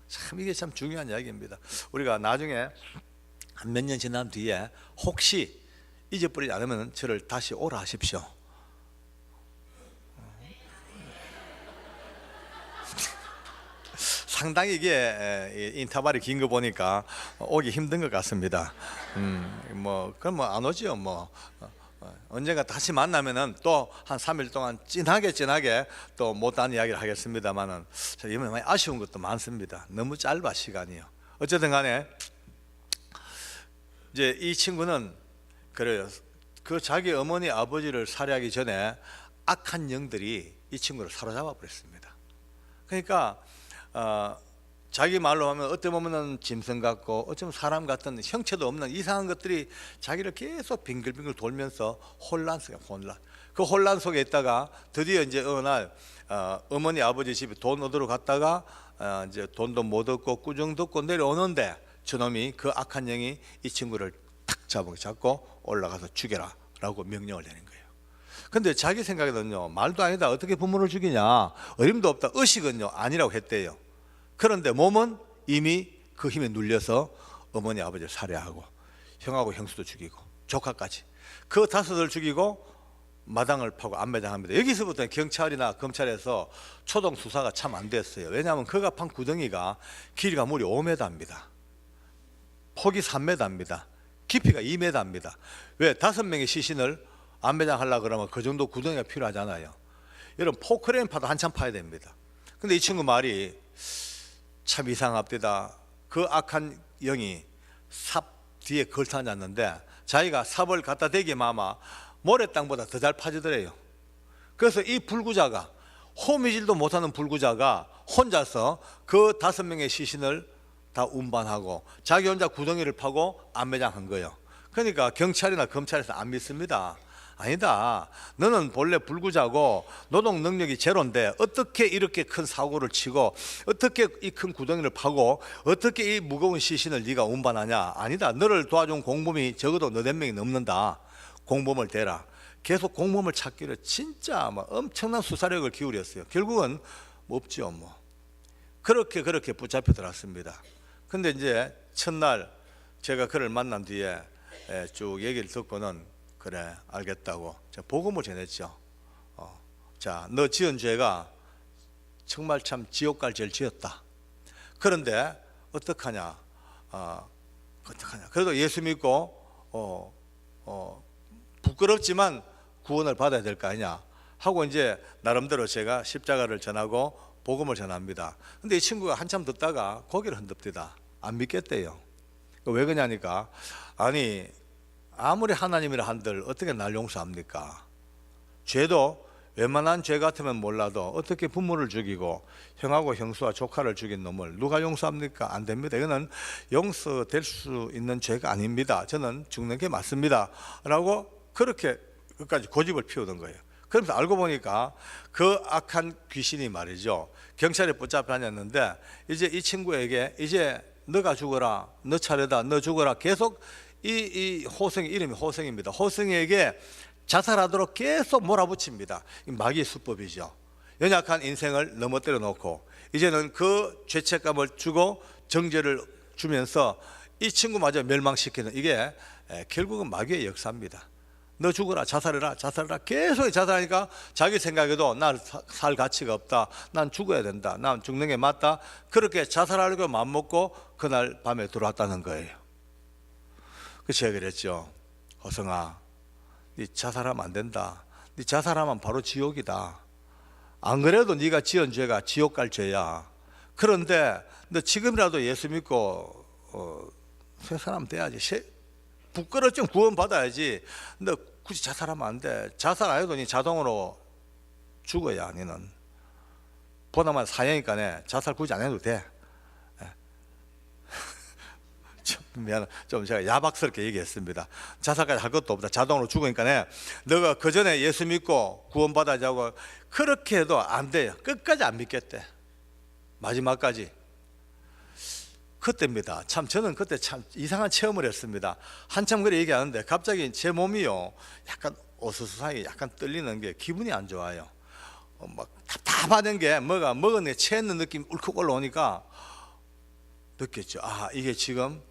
참 이게 참 중요한 이야기입니다. 우리가 나중에 한 몇 년 지난 뒤에 혹시 잊어버리지 않으면 저를 다시 오라 하십시오. 상당히 이게 인터벌이 긴 거 보니까 오기 힘든 것 같습니다. 그럼 뭐 안 오지요. 언젠가 다시 만나면은 또 한 3일 동안 진하게 또 못한 이야기를 하겠습니다만은 이번에 많이 아쉬운 것도 많습니다. 너무 짧아 시간이요. 어쨌든 간에 이제 이 친구는 그래요. 그 자기 어머니 아버지를 살해하기 전에 악한 영들이 이 친구를 사로잡아 버렸습니다. 그러니까 자기 말로 하면 어떻게 보면 짐승 같고 어쩌면 사람 같은 형체도 없는 이상한 것들이 자기를 계속 빙글빙글 돌면서 혼란 속에 혼란. 그 혼란 속에 있다가 드디어 이제 어느 날 어머니 아버지 집에 돈 얻으러 갔다가 이제 돈도 못 얻고 꾸중 듣고 내려오는데 저놈이 그 악한 영이 이 친구를 탁 잡고 올라가서 죽여라라고 명령을 내린 거예요. 근데 자기 생각에는요, 말도 아니다, 어떻게 부모를 죽이냐, 어림도 없다, 의식은요 아니라고 했대요. 그런데 몸은 이미 그 힘에 눌려서 어머니 아버지를 살해하고 형하고 형수도 죽이고 조카까지 그 다섯을 죽이고 마당을 파고 안매장합니다. 여기서부터 경찰이나 검찰에서 초동 수사가 참 안 됐어요. 왜냐하면 그가 판 구덩이가 길이가 무려 5m입니다. 폭이 3m입니다. 깊이가 2m입니다. 왜? 5명의 시신을 안매장하려고 그러면 그 정도 구덩이가 필요하잖아요. 여러분 포크레인 파도 한참 파야 됩니다. 근데 이 친구 말이 참 이상합니다. 그 악한 영이 삽 뒤에 걸터 앉았는데 자기가 삽을 갖다 대기만 아마 모래땅보다 더 잘 파지더래요. 그래서 이 불구자가 호미질도 못하는 불구자가 혼자서 그 5명의 시신을 다 운반하고 자기 혼자 구덩이를 파고 안매장한 거예요. 그러니까 경찰이나 검찰에서 안 믿습니다. 아니다, 너는 본래 불구자고 노동 능력이 제로인데 어떻게 이렇게 큰 사고를 치고 어떻게 이 큰 구덩이를 파고 어떻게 이 무거운 시신을 네가 운반하냐. 아니다, 너를 도와준 공범이 적어도 너댓 명이 넘는다. 공범을 대라. 계속 공범을 찾기를 진짜 막 엄청난 수사력을 기울였어요. 결국은 없죠. 뭐 그렇게 붙잡혀 들었습니다. 근데 이제 첫날 제가 그를 만난 뒤에 쭉 얘기를 듣고는 그래 알겠다고 제가 복음을 전했죠. 자, 너 지은 죄가 정말 참 지옥 갈 죄를 지었다. 그런데 어떡하냐? 어떡하냐? 그래도 예수 믿고 부끄럽지만 구원을 받아야 될 거 아니냐 하고 이제 나름대로 제가 십자가를 전하고 복음을 전합니다. 근데 이 친구가 한참 듣다가 고개를 흔듭니다. 안 믿겠대요. 왜 그러냐니까, 아니 아무리 하나님이라 한들 어떻게 날 용서합니까? 죄도 웬만한 죄 같으면 몰라도 어떻게 부모를 죽이고 형하고 형수와 조카를 죽인 놈을 누가 용서합니까? 안 됩니다. 이거는 용서될 수 있는 죄가 아닙니다. 저는 죽는 게 맞습니다 라고 그렇게 끝까지 고집을 피우던 거예요. 그러면서 알고 보니까 그 악한 귀신이 말이죠, 경찰에 붙잡혀 다녔는데 이제 이 친구에게 이제 너가 죽어라, 너 차례다, 너 죽어라, 계속 이 호성이, 이름이 호성입니다. 호성이에게 자살하도록 계속 몰아붙입니다. 마귀의 수법이죠. 연약한 인생을 넘어뜨려 놓고 이제는 그 죄책감을 주고 정죄를 주면서 이 친구마저 멸망시키는, 이게 결국은 마귀의 역사입니다. 너 죽어라, 자살해라, 자살해라, 계속 자살하니까 자기 생각에도 난 살 가치가 없다, 난 죽어야 된다, 난 죽는 게 맞다, 그렇게 자살하려고 마음먹고 그날 밤에 들어왔다는 거예요. 그래서 제가 그랬죠. 호성아, 네 자살하면 안 된다. 네 자살하면 바로 지옥이다. 안 그래도 네가 지은 죄가 지옥 갈 죄야. 그런데 너 지금이라도 예수 믿고 새 사람 돼야지. 부끄러워 구원 받아야지. 너 굳이 자살하면 안 돼. 자살 안 해도 네 자동으로 죽어야. 너는 보나마 사형이니까 자살 굳이 안 해도 돼. 미안, 좀 제가 야박스럽게 얘기했습니다. 자살까지 할 것도 없다. 자동으로 죽으니까 너가 그 전에 예수 믿고 구원 받아자고 그렇게 해도 안 돼요. 끝까지 안 믿겠대. 마지막까지. 그때입니다. 참 저는 그때 참 이상한 체험을 했습니다. 한참 그래 얘기하는데 갑자기 제 몸이요 약간 어수선하게 약간 떨리는 게 기분이 안 좋아요. 막 답답하는 게 뭐가 먹은 게 체했는 느낌이 울컥 올라오니까 느꼈죠. 아, 이게 지금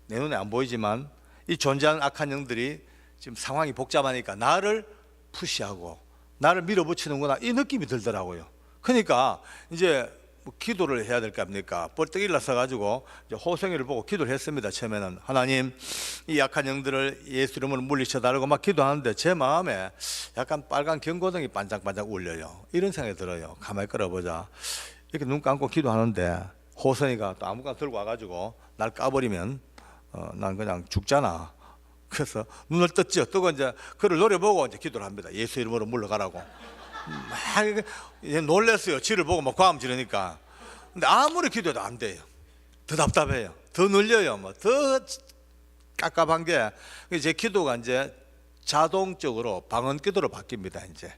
내 눈에 안 보이지만 이 존재하는 악한 영들이 지금 상황이 복잡하니까 나를 푸시하고 나를 밀어붙이는구나, 이 느낌이 들더라고요. 그러니까 이제 뭐 기도를 해야 될 거 아닙니까? 벌떡 일어서 가지고 호성이를 보고 기도를 했습니다. 처음에는 하나님, 이 약한 영들을 예수 이름으로 물리쳐 달라고 막 기도하는데 제 마음에 약간 빨간 경고등이 반짝반짝 울려요. 이런 생각이 들어요. 가만히 끌어보자. 이렇게 눈 감고 기도하는데 호성이가 또 아무거나 들고 와가지고 날 까버리면 난 그냥 죽잖아. 그래서 눈을 떴죠. 뜨고 이제 그를 노려보고 이제 기도를 합니다. 예수 이름으로 물러가라고. 막 놀랬어요. 지를 보고 막 과음 지르니까. 근데 아무리 기도해도 안 돼요. 더 답답해요. 더 늘려요. 뭐 더 깝깝한 게 제 기도가 이제 자동적으로 방언 기도로 바뀝니다. 이제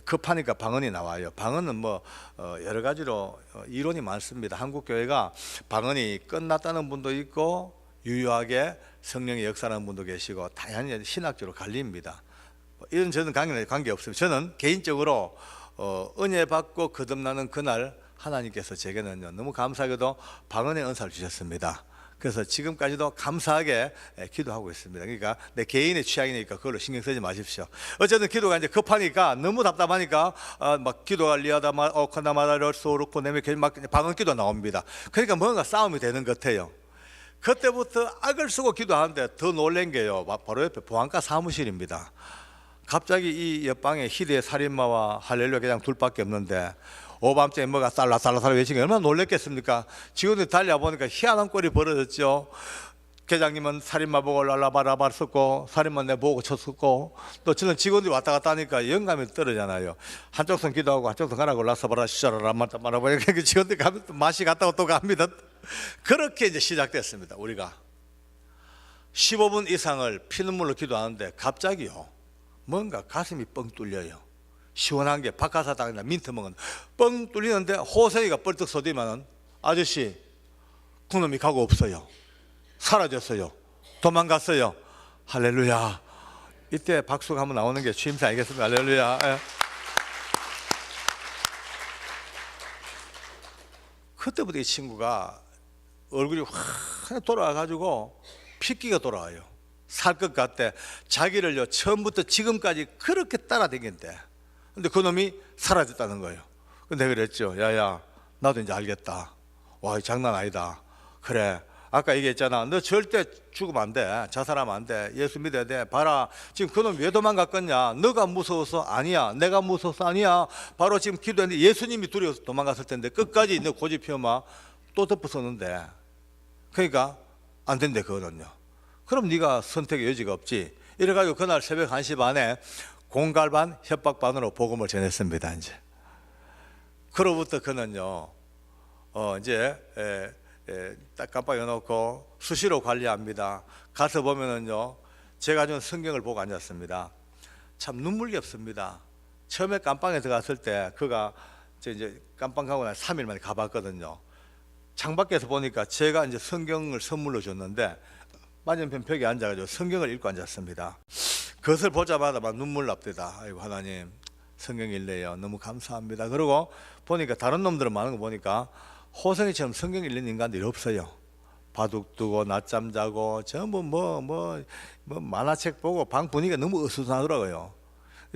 급하니까 방언이 나와요. 방언은 뭐 여러 가지로 이론이 많습니다. 한국 교회가 방언이 끝났다는 분도 있고 유효하게 성령의 역사하는 분도 계시고 다양한 신학적으로 갈립니다. 이런 저는 관계 없습니다. 저는 개인적으로 은혜 받고 거듭나는 그날 하나님께서 제게는요 너무 감사하게도 방언의 은사를 주셨습니다. 그래서 지금까지도 감사하게 기도하고 있습니다. 그러니까 내 개인의 취향이니까 그걸로 신경 쓰지 마십시오. 어쨌든 기도가 이제 급하니까 너무 답답하니까 막 기도할리하다 오카나마다를 소르코 내며 막 방언 기도 나옵니다. 그러니까 뭔가 싸움이 되는 것 같아요. 그때부터 악을 쓰고 기도하는데 더 놀란 게요. 바로 옆에 보안과 사무실입니다. 갑자기 이 옆방에 희대의 살인마와 할렐루야 그냥 둘밖에 없는데 오밤중에 뭐가 살라살라 외치는 게 얼마나 놀랬겠습니까? 직원들이 달려보니까 희한한 꼴이 벌어졌죠. 계장님은 살인마 보고 랄라바라바 썼고 살인마 내 보고 쳤었고 또 저는 직원들이 왔다 갔다 하니까 영감이 떨어지잖아요. 한쪽 손 기도하고 한쪽 손 가라고 라사바라 시자라라 말아보니 직원들이 가면 또 맛이 갔다고 또 갑니다. 그렇게 이제 시작됐습니다. 우리가 15분 이상을 피눈물로 기도하는데 갑자기요 뭔가 가슴이 뻥 뚫려요. 시원한 게 박하사탕이나 민트 먹은 뻥 뚫리는데 호생이가 뻘떡 쏘더니만은 아저씨 그놈이 가고 없어요. 사라졌어요. 도망갔어요. 할렐루야. 이때 박수가 한번 나오는 게 취임새 아니겠습니까? 할렐루야. 그때부터 이 친구가 얼굴이 확 돌아와가지고 핏기가 돌아와요. 살 것 같대. 자기를요 처음부터 지금까지 그렇게 따라다녔대. 근데 그놈이 사라졌다는 거예요. 근데 그랬죠. 야야 나도 이제 알겠다. 와 장난 아니다. 그래 아까 얘기했잖아. 너 절대 죽으면 안 돼. 자살하면 안 돼. 예수 믿어야 돼. 봐라 지금 그놈 왜 도망갔겠냐. 너가 무서워서 아니야. 내가 무서워서 아니야. 바로 지금 기도했는데 예수님이 두려워서 도망갔을 텐데 끝까지 너 고집 피우마 또 덮어섰는데 그러니까 안 된대 그거는요. 그럼 네가 선택의 여지가 없지. 이래가지고 그날 새벽 1시 반에 공갈 반 협박 반으로 복음을 전했습니다. 이제 그로부터 그는요 이제 딱 깜빡여 놓고 수시로 관리합니다. 가서 보면은요 제가 준 성경을 보고 앉았습니다. 참 눈물겹습니다. 처음에 깜빵에 들어갔을 때 그가 이제 깜빵 가고 난 3일 만에 가봤거든요. 창밖에서 보니까 제가 이제 성경을 선물로 줬는데 맞은편 벽에 앉아가지고 성경을 읽고 앉았습니다. 그것을 보자마자 막 눈물 납니다. 아이고 하나님 성경 읽네요. 너무 감사합니다. 그리고 보니까 다른 놈들은 많은 거 보니까 호성이처럼 성경 읽는 인간들이 없어요. 바둑 두고 낮잠 자고 전부 뭐 만화책 보고 방 분위기가 너무 어수선하더라고요.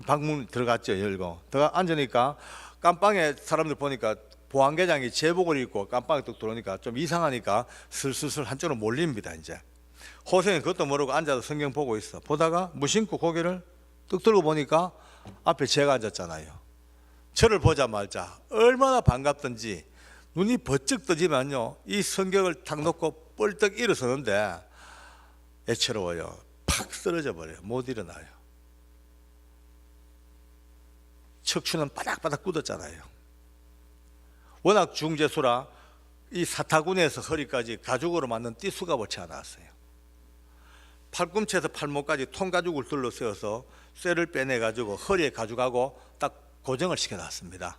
방문 들어갔죠. 열고 들어가 앉으니까 깜빵에 사람들 보니까 보안계장이 제복을 입고 깜빵에 뚝 들어오니까 좀 이상하니까 슬슬 한쪽으로 몰립니다. 이제 호생이 그것도 모르고 앉아서 성경 보고 있어. 보다가 무심코 고개를 뚝 들고 보니까 앞에 제가 앉았잖아요. 저를 보자마자 얼마나 반갑던지 눈이 번쩍 뜨지만요 이 성경을 탁 놓고 뻘떡 일어서는데 애처로워요. 팍 쓰러져 버려요. 못 일어나요. 척추는 바닥바닥 굳었잖아요. 워낙 중재수라 이 사타구니에서 허리까지 가죽으로 만든 띠수갑을 채워놨어요. 팔꿈치에서 팔목까지 통가죽을 둘러세워서 쇠를 빼내가지고 허리에 가죽하고 딱 고정을 시켜놨습니다.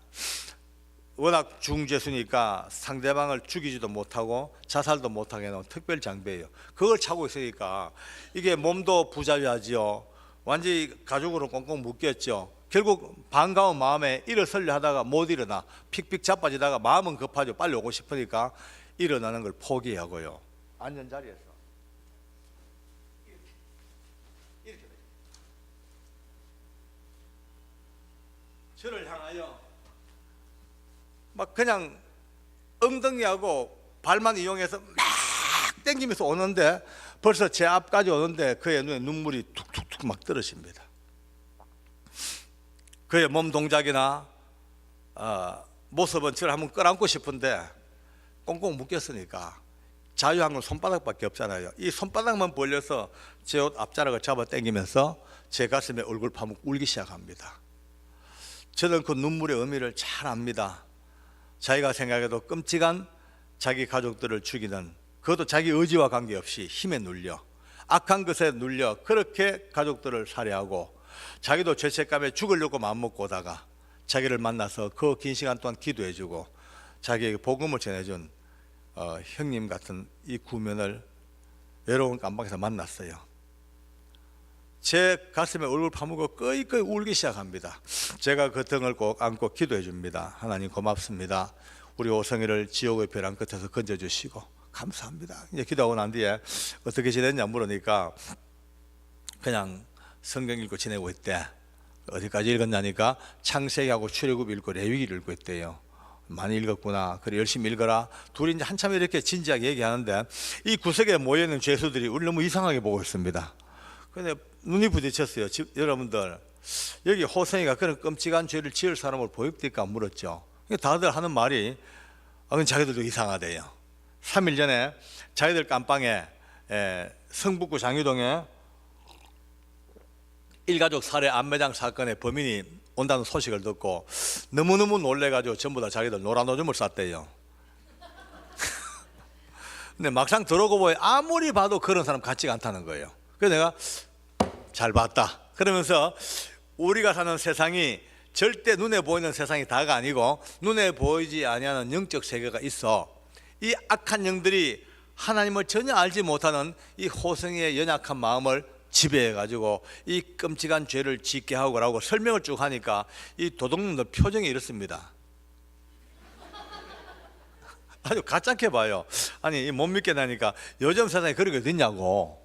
워낙 중재수니까 상대방을 죽이지도 못하고 자살도 못하게 해놓은 특별 장비예요. 그걸 차고 있으니까 이게 몸도 부자유하지요. 완전히 가죽으로 꽁꽁 묶였죠. 결국 반가운 마음에 일어서려 하다가 못 일어나 픽픽 자빠지다가 마음은 급하죠. 빨리 오고 싶으니까 일어나는 걸 포기하고요. 앉은 자리에서 이렇게 저를 향하여 막 그냥 엉덩이하고 발만 이용해서 막 땡기면서 오는데 벌써 제 앞까지 오는데 그의 눈에 눈물이 툭툭툭 막 떨어집니다. 그의 몸 동작이나 모습은 저를 한번 끌어안고 싶은데 꽁꽁 묶였으니까 자유한 건 손바닥밖에 없잖아요. 이 손바닥만 벌려서 제 옷 앞자락을 잡아 당기면서 제 가슴에 얼굴 파묻고 울기 시작합니다. 저는 그 눈물의 의미를 잘 압니다. 자기가 생각해도 끔찍한 자기 가족들을 죽이는, 그것도 자기 의지와 관계없이 힘에 눌려, 악한 것에 눌려 그렇게 가족들을 살해하고, 자기도 죄책감에 죽으려고 마음먹고 오다가 자기를 만나서 그 긴 시간 동안 기도해주고 자기에게 복음을 전해준 형님 같은 이 구면을 외로운 깜방에서 만났어요. 제 가슴에 얼굴 파묻고 끄이끄이 울기 시작합니다. 제가 그 등을 꼭 안고 기도해 줍니다. 하나님 고맙습니다. 우리 오성이를 지옥의 벼랑 끝에서 건져주시고 감사합니다. 이제 기도하고 난 뒤에 어떻게 지냈냐 물으니까 그냥 성경 읽고 지내고 있대. 어디까지 읽었냐니까 창세기하고 출애굽 읽고 레위기를 읽고 있대요. 많이 읽었구나. 그래 열심히 읽어라. 둘이 이제 한참 이렇게 진지하게 얘기하는데 이 구석에 모여있는 죄수들이 우리 너무 이상하게 보고 있습니다. 근데 눈이 부딪혔어요. 여러분들 여기 호성이가 그런 끔찍한 죄를 지을 사람을 보입니까? 물었죠. 다들 하는 말이 그건 자기들도 이상하대요. 3일 전에 자기들 깜빵에 성북구 장유동에 일가족 살해 안매장 사건의 범인이 온다는 소식을 듣고 너무너무 놀래가지고 전부 다 자기들 노란 오줌을 쌌대요. 근데 막상 들어오고 보니 아무리 봐도 그런 사람 같지가 않다는 거예요. 그래서 내가 잘 봤다 그러면서 우리가 사는 세상이 절대 눈에 보이는 세상이 다가 아니고 눈에 보이지 아니하는 영적 세계가 있어. 이 악한 영들이 하나님을 전혀 알지 못하는 이 호성이의 연약한 마음을 지배해가지고 이 끔찍한 죄를 짓게 하고라고 설명을 쭉 하니까 이 도둑놈들 표정이 이렇습니다. 아주 가짜게 봐요. 아니 못 믿겠다니까 요즘 세상에 그런 게 어딨냐고.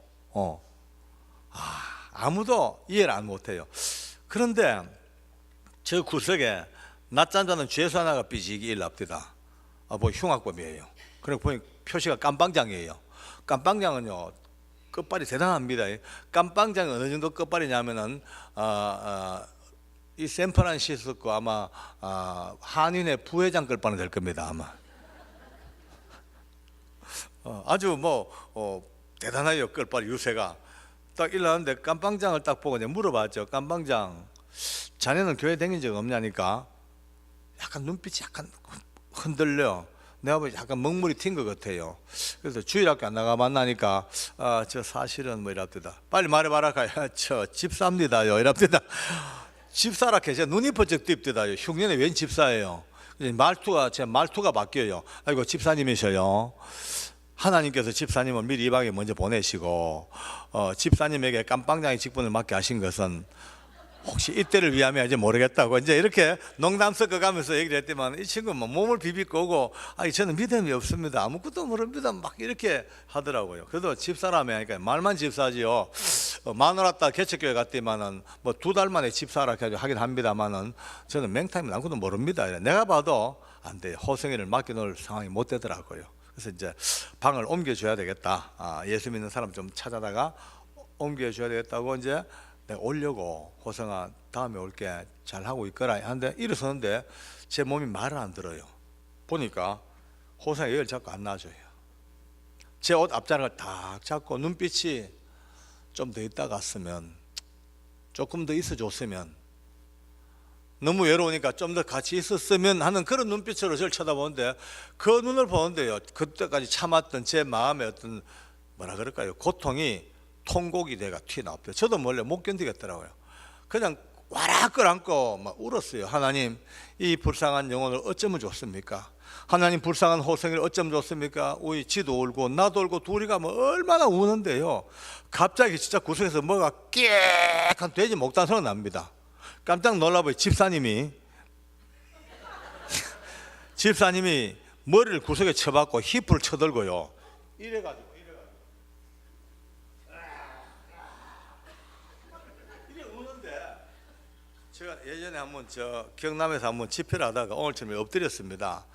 아무도 이해를 안 못해요. 그런데 저 구석에 낮잠 자는 죄수 하나가 삐지게 일납디다. 뭐 흉악범이에요. 그리고 보니 표시가 깜빵장이에요. 깜빵장은요 끝발이 대단합니다. 깜빵장이 어느 정도 끝발이냐면은 이 샌프란시스코 아마 한인의 부회장 끝발은 될 겁니다 아마. 아주 대단해요 끝발 유세가. 딱 일어났는데 깜빵장을 딱 보고 이제 물어봤죠. 깜빵장, 자네는 교회 다닌 적 없냐니까 약간 눈빛이 약간 흔들려. 내가 보기 약간 먹물이 튄 것 같아요. 그래서 주일학교 안 나가 만나니까 저 사실은 뭐 이랍니다. 빨리 말해봐라. 저 집사입니다요. 이랍니다. 집사라 해서 눈이 번쩍 띄웁디다요. 흉년에 웬 집사예요. 제 말투가 바뀌어요. 아이고 집사님이셔요. 하나님께서 집사님을 미리 이 방에 먼저 보내시고 집사님에게 깜빵장의 직분을 맡게 하신 것은 혹시 이때를 위함이지 모르겠다고 이제 이렇게 농담 섞어가면서 얘기를 했지만 이 친구는 몸을 비비고 오고 저는 믿음이 없습니다. 아무것도 모릅니다. 막 이렇게 하더라고요. 그래도 집사라며 하니까 말만 집사지요. 마누라딸 개척교회 갔더니만은 뭐 2달 만에 집사라 하긴 합니다만은 저는 맹탕이면 아무것도 모릅니다. 내가 봐도 안 돼요. 호성이를 맡겨놓을 상황이 못 되더라고요. 그래서 이제 방을 옮겨줘야 되겠다. 예수 믿는 사람 좀 찾아다가 옮겨줘야 되겠다고 이제 내가 오려고 호성아 다음에 올게 잘하고 있거라 하는데 일어서는데 제 몸이 말을 안 들어요. 보니까 호성이 여기를 자꾸 안 놔줘요. 제 옷 앞자락을 딱 잡고 눈빛이 좀 더 있다 갔으면 조금 더 있어 줬으면 너무 외로우니까 좀 더 같이 있었으면 하는 그런 눈빛으로 저를 쳐다보는데 그 눈을 보는데요 그때까지 참았던 제 마음의 어떤 뭐라 그럴까요 고통이 통곡이 돼가 튀어나왔대요. 저도 원래 못 견디겠더라고요. 그냥 와락 끌안고 막 울었어요. 하나님 이 불쌍한 영혼을 어쩌면 좋습니까? 하나님 불쌍한 호성이를 어쩌면 좋습니까? 우리 지도 울고 나도 울고 둘이가 뭐 얼마나 우는데요. 갑자기 진짜 구석에서 뭐가 깨끗한 돼지 목단 소리가 납니다. 깜짝 놀라봐요. 집사님이 머리를 구석에 쳐박고 힙을 쳐들고요. 이래가지고 이래 우는데 제가 예전에 한번 경남에서 한번 집회를 하다가 오늘처럼 엎드렸습니다.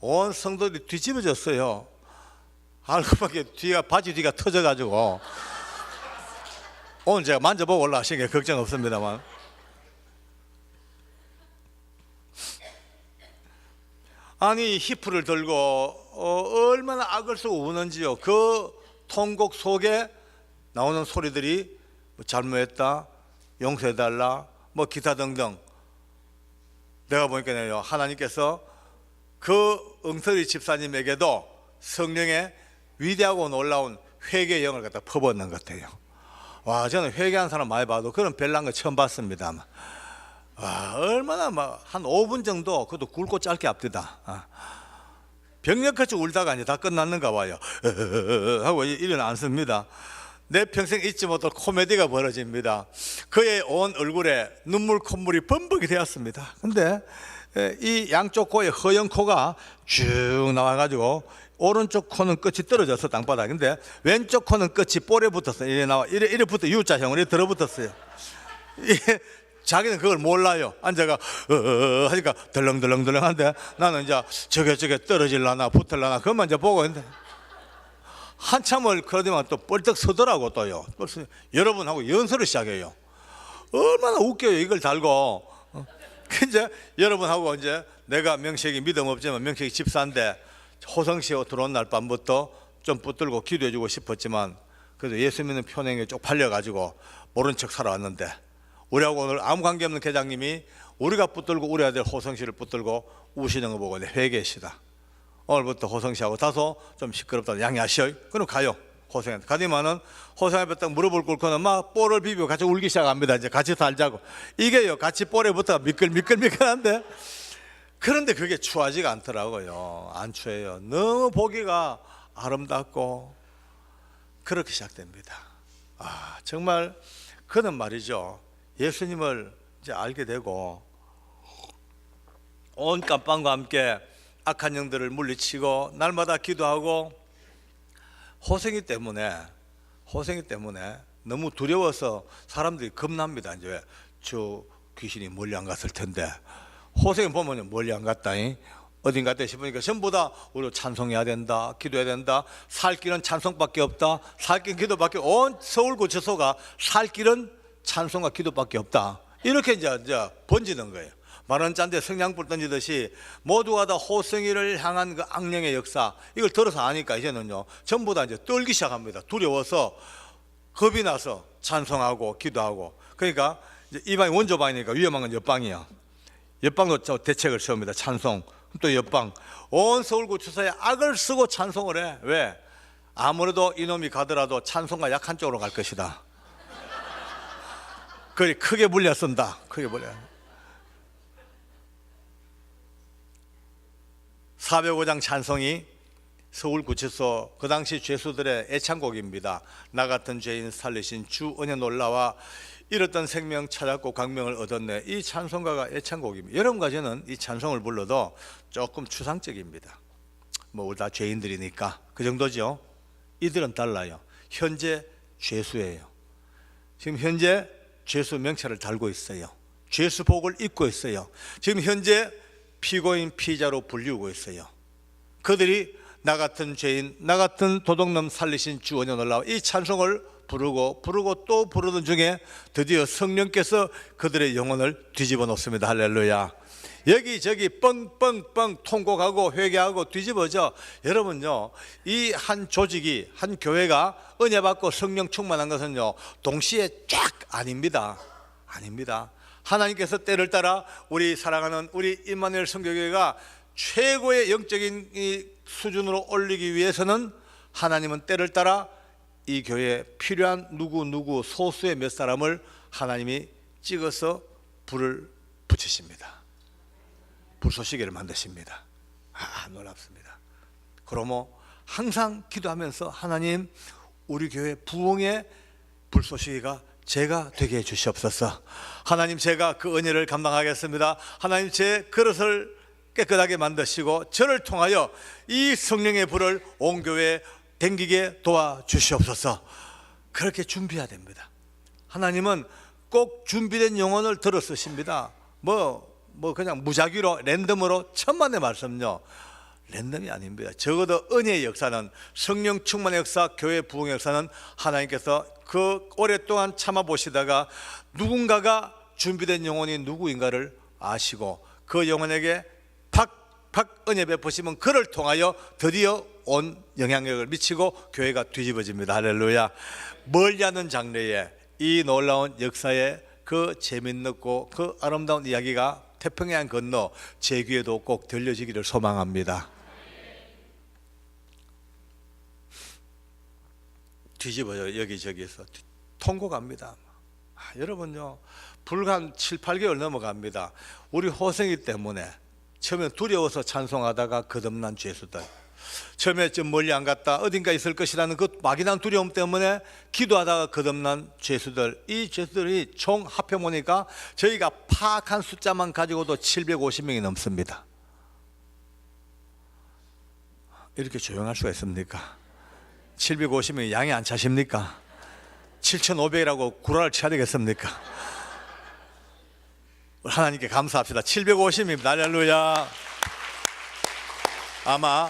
온 성도들이 뒤집어졌어요. 알고 보니 바지 뒤가 터져가지고 오늘 제가 만져보고 올라가시는 게 걱정 없습니다만 아니 히프를 들고 얼마나 악을 쓰고 우는지요. 그 통곡 속에 나오는 소리들이 뭐 잘못했다, 용서해달라, 뭐 기타 등등. 내가 보니까요, 하나님께서 그 응서리 집사님에게도 성령의 위대하고 놀라운 회개의 영을 갖다 퍼붓는 것 같아요. 와, 저는 회개한 사람 많이 봐도 그런 별난 거 처음 봤습니다. 와, 얼마나 막 한 5분 정도 그것도 굵고 짧게 앞뒤다. 병력같이 울다가 이제 다 끝났는가 봐요. 하고 일어나 앉습니다. 내 평생 잊지 못할 코미디가 벌어집니다. 그의 온 얼굴에 눈물 콧물이 범벅이 되었습니다. 근데 이 양쪽 코에 허연 코가 쭉 나와가지고 오른쪽 코는 끝이 떨어져서 땅바닥. 근데 왼쪽 코는 끝이 볼에 붙었어요. 이래 나와 이래 붙어 U자형으로 이래 들어붙었어요. 자기는 그걸 몰라요. 앉아가 하니까 덜렁덜렁덜렁한데 나는 이제 저게 떨어질라나 붙을라나 그것만 이제 보고 있는데 한참을 그러더만 또 뻘떡 서더라고. 또요. 벌써 여러분하고 연설을 시작해요. 얼마나 웃겨요. 이걸 달고. 이제 여러분하고 이제 내가 명식이 믿음 없지만 명식이 집사인데 호성시에 들어온 날 밤부터 좀 붙들고 기도해주고 싶었지만 그래도 예수 믿는 표명에 쪽 팔려가지고 모른 척 살아왔는데 우리하고 오늘 아무 관계없는 계장님이 우리가 붙들고 우리 아들 호성씨를 붙들고 우시는 거 보고 회개시다. 오늘부터 호성씨하고 다소 좀 시끄럽다 양해하시오. 그럼 가요. 호성이한테 가디만은 호성 앞에 딱 무릎을 꿇고는 막 볼을 비비고 같이 울기 시작합니다. 이제 같이 살자고. 이게요, 같이 볼에 붙어가 미끌미끌미끌한데 그런데 그게 추하지가 않더라고요. 안 추해요. 너무 보기가 아름답고 그렇게 시작됩니다. 정말 그는 말이죠, 예수님을 이제 알게 되고 온 깜빵과 함께 악한 영들을 물리치고 날마다 기도하고 호생이 때문에 너무 두려워서 사람들이 겁납니다. 이제 저 귀신이 멀리 안 갔을 텐데 호생이 보면 멀리 안 갔다잉. 어딘 갔다 싶으니까 전부 다 우리 찬송해야 된다, 기도해야 된다. 살 길은 찬송밖에 없다. 살 길은 기도밖에. 온 서울 구치소가 살 길은 찬송과 기도밖에 없다. 이렇게 이제 번지는 거예요. 마른 짠데 성냥불 던지듯이 모두가 다 호성이를 향한 그 악령의 역사, 이걸 들어서 아니까 이제는요 전부 다 이제 떨기 시작합니다. 두려워서 겁이 나서 찬송하고 기도하고. 그러니까 이제 이 방이 원조방이니까 위험한 건 옆방이야. 옆방도 저 대책을 세웁니다. 찬송. 또 옆방 온 서울구치소에 악을 쓰고 찬송을 해. 왜? 아무래도 이놈이 가더라도 찬송가 약한 쪽으로 갈 것이다. 그리 크게 물려 쓴다. 크게 물려. 405장 찬송이 서울구치소 그 당시 죄수들의 애창곡입니다. 나 같은 죄인 살리신 주 은혜 놀라와 잃었던 생명 찾았고 광명을 얻었네. 이 찬송가가 애창곡입니다. 여러분과 저는 이 찬송을 불러도 조금 추상적입니다. 뭐 우리 다 죄인들이니까 그 정도죠. 이들은 달라요. 현재 죄수예요. 지금 현재 죄수 명찰을 달고 있어요. 죄수복을 입고 있어요. 지금 현재 피고인 피자로 불리우고 있어요. 그들이 나 같은 죄인, 나 같은 도둑놈 살리신 주 은혜 놀라와 이 찬송을 부르고 또 부르던 중에 드디어 성령께서 그들의 영혼을 뒤집어 놓습니다. 할렐루야. 여기저기 뻥뻥뻥 통곡하고 회개하고 뒤집어져. 여러분요, 이 한 조직이, 한 교회가 은혜 받고 성령 충만한 것은요 동시에 쫙 아닙니다. 하나님께서 때를 따라 우리 사랑하는 우리 임마누엘 선교교회가 최고의 영적인 이 수준으로 올리기 위해서는 하나님은 때를 따라 이 교회에 필요한 누구 소수의 몇 사람을 하나님이 찍어서 불을 붙이십니다. 불쏘시개를 만드십니다. 놀랍습니다. 그러므로 항상 기도하면서 하나님, 우리 교회 부흥의 불쏘시개가 제가 되게 해 주시옵소서. 하나님, 제가 그 은혜를 감당하겠습니다. 하나님, 제 그릇을 깨끗하게 만드시고 저를 통하여 이 성령의 불을 온 교회에 댕기게 도와주시옵소서. 그렇게 준비해야 됩니다. 하나님은 꼭 준비된 영혼을 들어 쓰십니다. 그냥 무작위로 랜덤으로 천만의 말씀요, 랜덤이 아닙니다. 적어도 은혜의 역사는, 성령 충만의 역사, 교회 부흥의 역사는 하나님께서 그 오랫동안 참아보시다가 누군가가 준비된 영혼이 누구인가를 아시고 그 영혼에게 탁 은혜 베푸시면 그를 통하여 드디어 온 영향력을 미치고 교회가 뒤집어집니다. 할렐루야. 멀지 않은 장래에 이 놀라운 역사에 그 재밌고 그 아름다운 이야기가 태평양 건너 제 귀에도 꼭 들려지기를 소망합니다. 뒤집어요. 여기저기서 통곡합니다. 여러분요, 불과 한 7, 8개월 넘어갑니다. 우리 호생이 때문에 처음에 두려워서 찬송하다가 거듭난 죄수들, 처음에 좀 멀리 안 갔다 어딘가 있을 것이라는 그 막연한 두려움 때문에 기도하다가 거듭난 죄수들, 이 죄수들이 총 합해보니까 저희가 파악한 숫자만 가지고도 750명이 넘습니다. 이렇게 조용할 수가 있습니까? 750명이 양이 안 차십니까? 7,500이라고 구라를 쳐야 되겠습니까? 하나님께 감사합시다. 750입니다. 할렐루야. 아마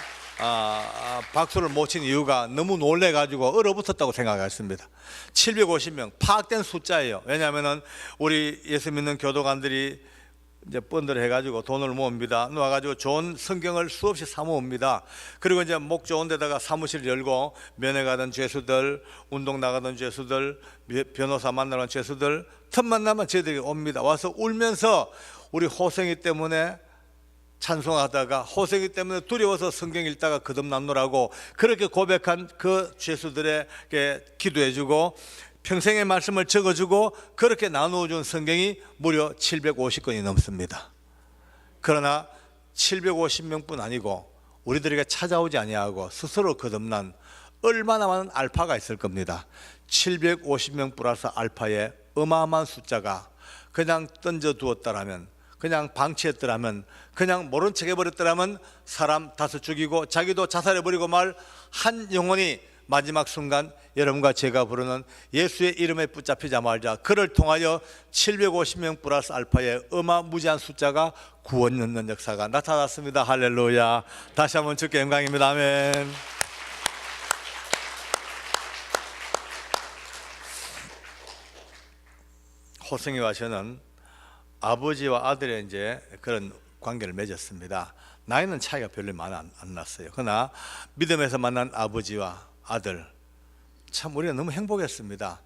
박수를 못 친 이유가 너무 놀래가지고 얼어붙었다고 생각했습니다. 750명 파악된 숫자예요. 왜냐하면 우리 예수 믿는 교도관들이 이제 펀드를 해가지고 돈을 모읍니다. 모아가지고 좋은 성경을 수없이 사모읍니다. 그리고 이제 목 좋은 데다가 사무실 열고 면회 가던 죄수들, 운동 나가던 죄수들, 변호사 만나러 온 죄수들 틈만 나면 저희들이 옵니다. 와서 울면서 우리 호생이 때문에 찬송하다가 호생이 때문에 두려워서 성경 읽다가 거듭났노라고 그렇게 고백한 그 죄수들에게 기도해주고 평생의 말씀을 적어주고 그렇게 나누어준 성경이 무려 750권이 넘습니다. 그러나 750명뿐 아니고 우리들에게 찾아오지 아니하고 스스로 거듭난 얼마나 많은 알파가 있을 겁니다. 750명 플러스 알파의 어마어마한 숫자가 그냥 던져두었다라면, 그냥 방치했더라면, 그냥 모른 척 해버렸더라면 사람 5 죽이고 자기도 자살해버리고 말 한 영혼이 마지막 순간 여러분과 제가 부르는 예수의 이름에 붙잡히자 말자, 그를 통하여 750명 플러스 알파의 어마무지한 숫자가 구원 얻는 역사가 나타났습니다. 할렐루야. 다시 한번 주께 영광입니다. 아멘. 호승이와 저는 아버지와 아들의 이제 그런 관계를 맺었습니다. 나이는 차이가 별로 많이 안 났어요. 그러나 믿음에서 만난 아버지와 아들, 참 우리가 너무 행복했습니다.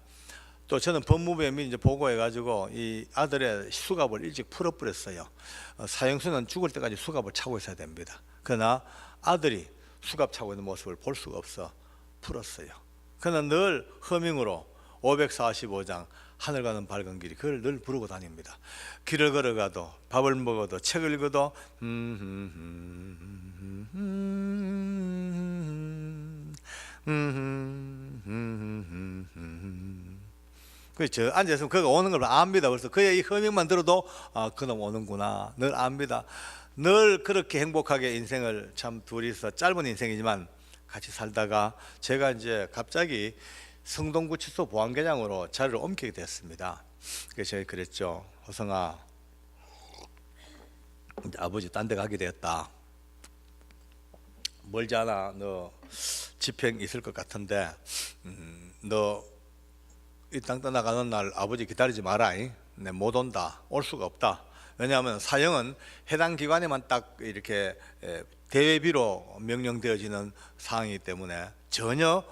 또 저는 법무부에 이제 보고해가지고 이 아들의 수갑을 일찍 풀어버렸어요. 사형수는 죽을 때까지 수갑을 차고 있어야 됩니다. 그러나 아들이 수갑 차고 있는 모습을 볼 수가 없어 풀었어요. 그러나 늘 허밍으로 545장 하늘 가는 밝은 길이, 그걸 늘 부르고 다닙니다. 길을 걸어가도 밥을 먹어도 책을 읽어도 그저 앉아서 그가 오는 걸 압니다. 그래서 그의 이 허밍만 들어도 그놈 오는구나 늘 압니다. 늘 그렇게 행복하게 인생을, 참 둘이서 짧은 인생이지만 같이 살다가 제가 이제 갑자기 성동구치소 보안계장으로 자리를 옮기게 됐습니다. 그래서 제가 그랬죠. 호성아, 이제 아버지 딴 데 가게 되었다. 멀지 않아. 너 집행 있을 것 같은데 너 이 땅 떠나가는 날 아버지 기다리지 마라. 내 못 온다. 올 수가 없다. 왜냐하면 사형은 해당 기관에만 딱 이렇게 대외비로 명령되어지는 사항이기 때문에 전혀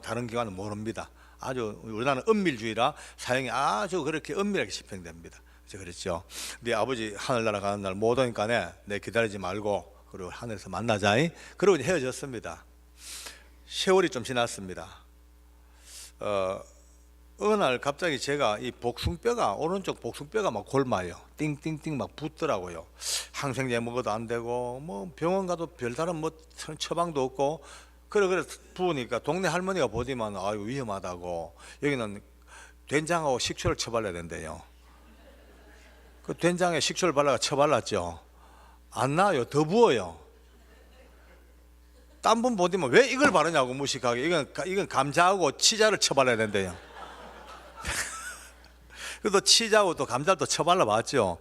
다른 기관은 모릅니다. 아주 우리나라는 은밀주의라 사형이 아주 그렇게 은밀하게 집행됩니다. 그래서 그랬죠. 네 아버지 하늘나라 가는 날 못 오니까 내 기다리지 말고 그리고 하늘에서 만나자. 그러고 헤어졌습니다. 세월이 좀 지났습니다. 어느 날 갑자기 제가 이 복숭뼈가, 오른쪽 복숭뼈가 막 골마요. 띵띵띵 막 붓더라고요. 항생제 먹어도 안 되고 뭐 병원 가도 별다른 뭐 처방도 없고 그래 부으니까 동네 할머니가 보지만 아유 위험하다고, 여기는 된장하고 식초를 쳐발라야 된대요. 그 된장에 식초를 발라가 쳐발랐죠. 안 나아요. 더 부어요. 딴 분 보지만 왜 이걸 바르냐고 무식하게. 이건 감자하고 치자를 쳐발라야 된대요. 그래도 치자하고 또 감자를 또 쳐발라 봤죠.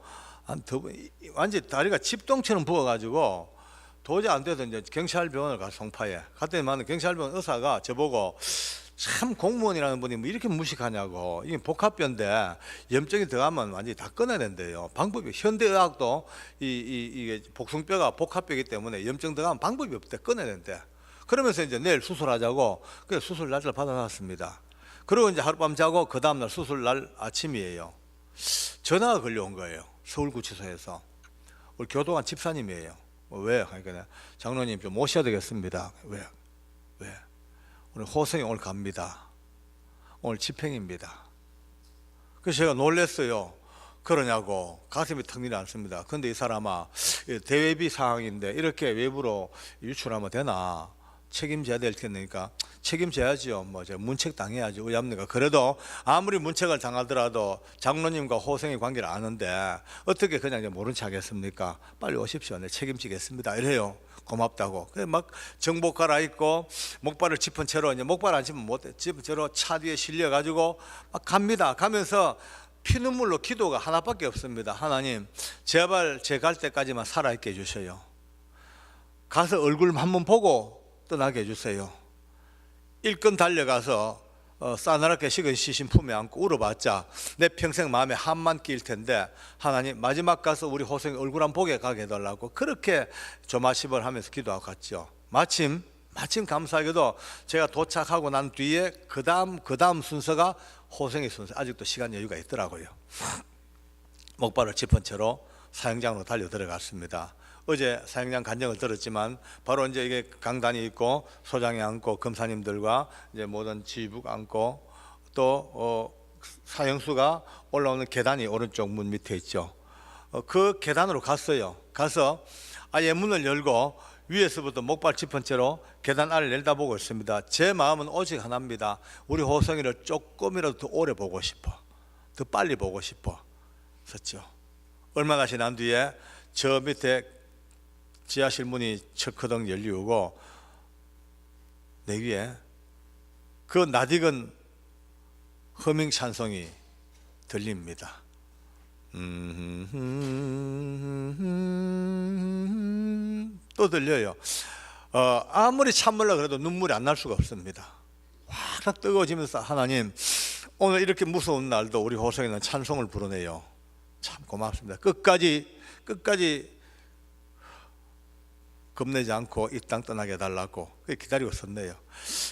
완전 다리가 집동처럼 부어가지고 도저히 안 돼서 이제 경찰병원을 가, 송파에 갔더니만 경찰병원 의사가 저보고 참 공무원이라는 분이 뭐 이렇게 무식하냐고. 이게 복합뼈인데 염증이 들어가면 완전히 다 끊어야 된대요. 방법이 현대의학도 이게 복숭뼈가 복합뼈이기 때문에 염증 들어가면 방법이 없대. 끊어야 된대. 그러면서 이제 내일 수술하자고 그 수술 날짜를 받아놨습니다. 그리고 이제 하룻밤 자고 그 다음날 수술 날 아침이에요. 전화가 걸려온 거예요. 서울구치소에서. 우리 교도관 집사님이에요. 왜? 그러니까 장로님 좀 모셔야 되겠습니다. 왜? 오늘 호성이 오늘 갑니다. 오늘 집행입니다. 그래서 제가 놀랐어요. 그러냐고. 가슴이 턱 내려앉습니다. 근데 이 사람아, 대외비 사항인데 이렇게 외부로 유출하면 되나? 책임져야 될 테니까 책임져야지요. 뭐 제가 문책 당해야지. 의합니까? 그래도 아무리 문책을 당하더라도 장로님과 호성의 관계를 아는데 어떻게 그냥 이제 모른 척 하겠습니까? 빨리 오십시오. 네, 책임지겠습니다. 이래요. 고맙다고. 그래 막 정복 갈아입고 목발을 짚은 채로, 이제 목발 안 짚으면 못해. 짚은 채로 차 뒤에 실려가지고 막 갑니다. 가면서 피눈물로 기도가 하나밖에 없습니다. 하나님, 제발 제 갈 때까지만 살아있게 해주셔요. 가서 얼굴 한번 보고 떠나게 해주세요. 일끈 달려가서 싸늘하게 식은 시신 품에 안고 울어봤자 내 평생 마음에 한만 끼일 텐데 하나님, 마지막 가서 우리 호성이 얼굴 한 보게 가게 해달라고 그렇게 조마시벌 하면서 기도하고 갔죠. 마침 감사하게도 제가 도착하고 난 뒤에 그 다음 순서가 호성이 순서. 아직도 시간 여유가 있더라고요. 목발을 짚은 채로 사형장으로 달려 들어갔습니다. 어제 사형장 간증을 들었지만 바로 이제 이게 강단이 있고 소장이 앉고 검사님들과 이제 모든 지휘부가 앉고 또 사형수가 올라오는 계단이 오른쪽 문 밑에 있죠. 그 계단으로 갔어요. 가서 아예 문을 열고 위에서부터 목발 짚은 채로 계단 아래를 내려다보고 있습니다. 제 마음은 오직 하나입니다. 우리 호성이를 조금이라도 더 오래 보고 싶어. 더 빨리 보고 싶어. 섰죠. 얼마나 지난 뒤에 저 밑에 지하실 문이 철커덕 열리우고 내 귀에 그 낯익은 허밍 찬송이 들립니다. 또 들려요. 아무리 참으려고 해도 눈물이 안 날 수가 없습니다. 확 뜨거워지면서 하나님, 오늘 이렇게 무서운 날도 우리 호성이는 찬송을 부르네요. 참 고맙습니다. 끝까지 겁내지 않고 이 땅 떠나게 해달라고 기다리고 섰네요.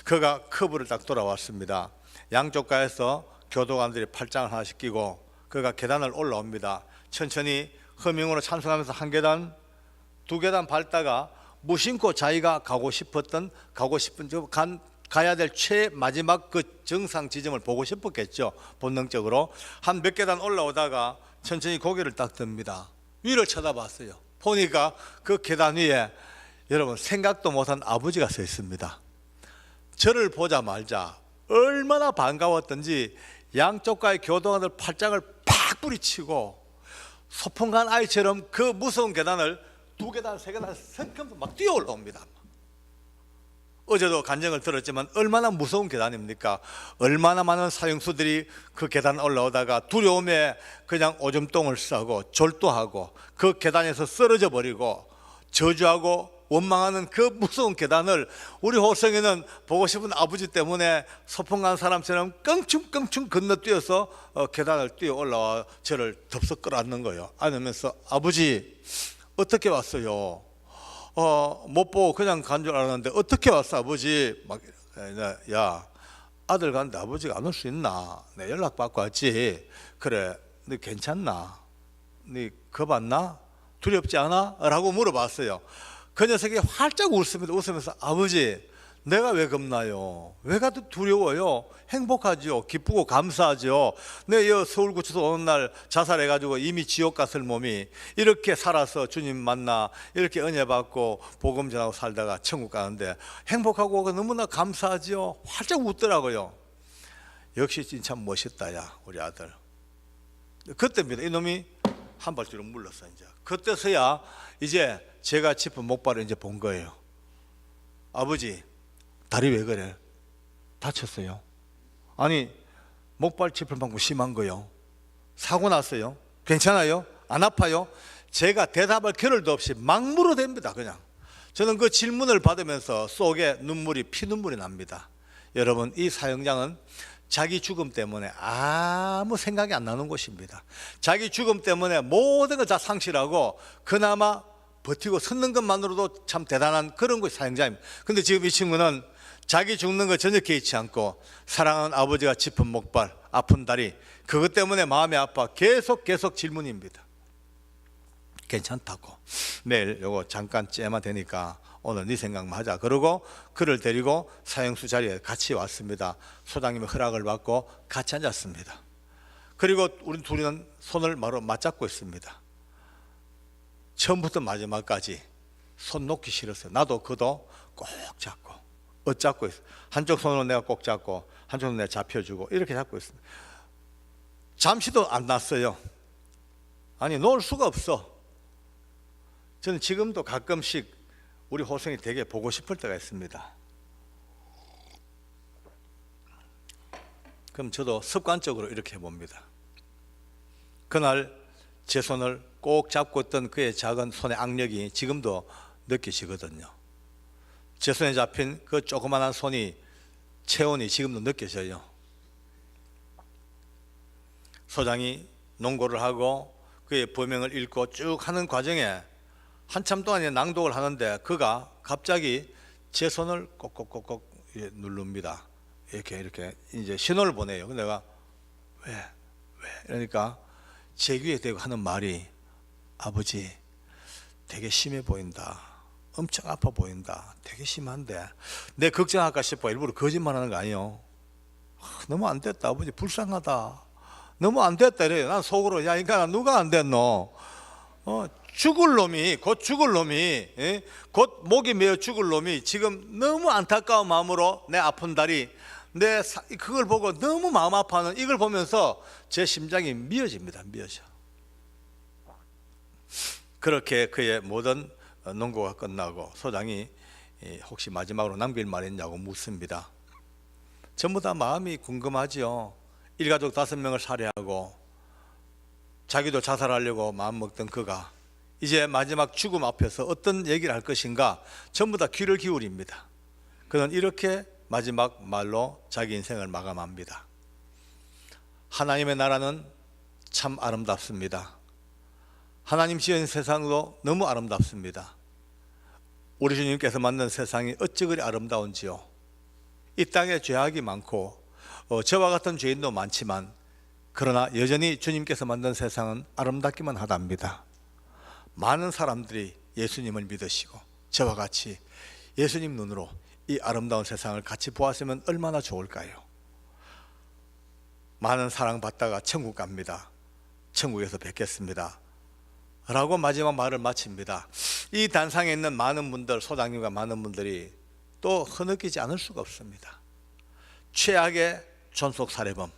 그가 커브를 딱 돌아왔습니다. 양쪽 가에서 교도관들이 팔짱을 하나씩 끼고 그가 계단을 올라옵니다. 천천히 허밍으로 찬송하면서 한 계단, 두 계단 밟다가 무심코 자기가 가고 싶은 가야 될 마지막 그 정상 지점을 보고 싶었겠죠. 본능적으로 한 몇 계단 올라오다가 천천히 고개를 딱 듭니다. 위를 쳐다봤어요. 보니까 그 계단 위에 여러분 생각도 못한 아버지가 서 있습니다. 저를 보자마자 얼마나 반가웠던지 양쪽가의 교도관들 팔짱을 팍 뿌리치고 소풍간 아이처럼 그 무서운 계단을 두 계단, 세 계단 성큼도 막 뛰어 올라옵니다. 어제도 간증을 들었지만 얼마나 무서운 계단입니까? 얼마나 많은 사형수들이 그 계단 올라오다가 두려움에 그냥 오줌똥을 싸고 졸도하고 그 계단에서 쓰러져 버리고 저주하고 원망하는 그 무서운 계단을 우리 호성이는 보고 싶은 아버지 때문에 소풍 간 사람처럼 껑충껑충 건너뛰어서 계단을 뛰어 올라와 저를 덥석 끌어안는 거예요. 안으면서 아버지 어떻게 왔어요? 못 보고 그냥 간 줄 알았는데 어떻게 왔어 아버지? 막, 야 아들 갔는데 아버지가 안 올 수 있나? 내 연락 받고 왔지. 그래 너 괜찮나? 너 겁 안 나? 두렵지 않아? 라고 물어봤어요. 그 녀석이 활짝 웃으면서 아버지 내가 왜 겁나요? 왜가 두려워요? 행복하죠. 기쁘고 감사하죠. 내 서울구치소 오는 날 자살해가지고 이미 지옥 갔을 몸이 이렇게 살아서 주님 만나 이렇게 은혜 받고 복음 전하고 살다가 천국 가는데 행복하고 너무나 감사하죠. 활짝 웃더라고요. 역시 진짜 멋있다 야 우리 아들. 그때입니다. 이놈이 한 발뒤로 물렀어. 이제 그때서야 이제 제가 짚은 목발을 이제 본 거예요. 아버지 다리 왜 그래? 다쳤어요? 아니 목발 짚을 만큼 심한 거요. 사고 났어요? 괜찮아요? 안 아파요? 제가 대답할 겨를도 없이 막 물어댑니다. 그냥 저는 그 질문을 받으면서 속에 피눈물이 납니다. 여러분, 이 사형장은 자기 죽음 때문에 아무 생각이 안 나는 곳입니다. 자기 죽음 때문에 모든 걸 다 상실하고 그나마 버티고 섰는 것만으로도 참 대단한 그런 곳이 사형장입니다. 근데 지금 이 친구는 자기 죽는 거 전혀 개의치 않고 사랑하는 아버지가 짚은 목발, 아픈 다리, 그것 때문에 마음이 아파 계속 질문입니다. 괜찮다고. 내일 요거 잠깐 째마 되니까 오늘 네 생각만 하자. 그러고 그를 데리고 사형수 자리에 같이 왔습니다. 소장님의 허락을 받고 같이 앉았습니다. 그리고 우리 둘이는 손을 바로 맞잡고 있습니다. 처음부터 마지막까지 손 놓기 싫었어요. 나도 그도 꼭 잡고 잡고 있어. 한쪽 손으로 내가 꼭 잡고 한쪽 손으로 내가 잡혀주고 이렇게 잡고 있습니다. 잠시도 안 났어요. 아니, 놓을 수가 없어. 저는 지금도 가끔씩 우리 호성이 되게 보고 싶을 때가 있습니다. 그럼 저도 습관적으로 이렇게 해봅니다. 그날 제 손을 꼭 잡고 있던 그의 작은 손의 악력이 지금도 느껴지거든요. 제 손에 잡힌 그 조그만한 손이, 체온이 지금도 느껴져요. 소장이 농고를 하고 그의 범행을 읽고 쭉 하는 과정에 한참 동안 낭독을 하는데 그가 갑자기 제 손을 꼭꼭꼭꼭 누릅니다. 이렇게 이제 신호를 보내요. 근데 내가 왜? 이러니까 제 귀에 대고 하는 말이, 아버지 되게 심해 보인다. 엄청 아파 보인다. 되게 심한데 내 걱정할까 싶어 일부러 거짓말하는 거 아니에요. 너무 안 됐다 아버지, 불쌍하다. 너무 안 됐다 이래요. 난 속으로, 야 인간아, 누가 안 됐노? 죽을 놈이, 곧 죽을 놈이, 곧 목이 메어 죽을 놈이 지금 너무 안타까운 마음으로 내 아픈 다리, 그걸 보고 너무 마음 아파하는 이걸 보면서 제 심장이 미어집니다. 미어져. 그렇게 그의 모든 농고가 끝나고 소장이 혹시 마지막으로 남길 말이 있냐고 묻습니다. 전부 다 마음이 궁금하지요. 일가족 5명을 살해하고 자기도 자살하려고 마음먹던 그가 이제 마지막 죽음 앞에서 어떤 얘기를 할 것인가 전부 다 귀를 기울입니다. 그는 이렇게 마지막 말로 자기 인생을 마감합니다. 하나님의 나라는 참 아름답습니다. 하나님 지은 세상도 너무 아름답습니다. 우리 주님께서 만든 세상이 어찌 그리 아름다운지요. 이 땅에 죄악이 많고 저와 같은 죄인도 많지만 그러나 여전히 주님께서 만든 세상은 아름답기만 하답니다. 많은 사람들이 예수님을 믿으시고 저와 같이 예수님 눈으로 이 아름다운 세상을 같이 보았으면 얼마나 좋을까요? 많은 사랑받다가 천국 갑니다. 천국에서 뵙겠습니다 라고 마지막 말을 마칩니다. 이 단상에 있는 많은 분들, 소장님과 많은 분들이 또 흐느끼지 않을 수가 없습니다. 최악의 존속 살해범,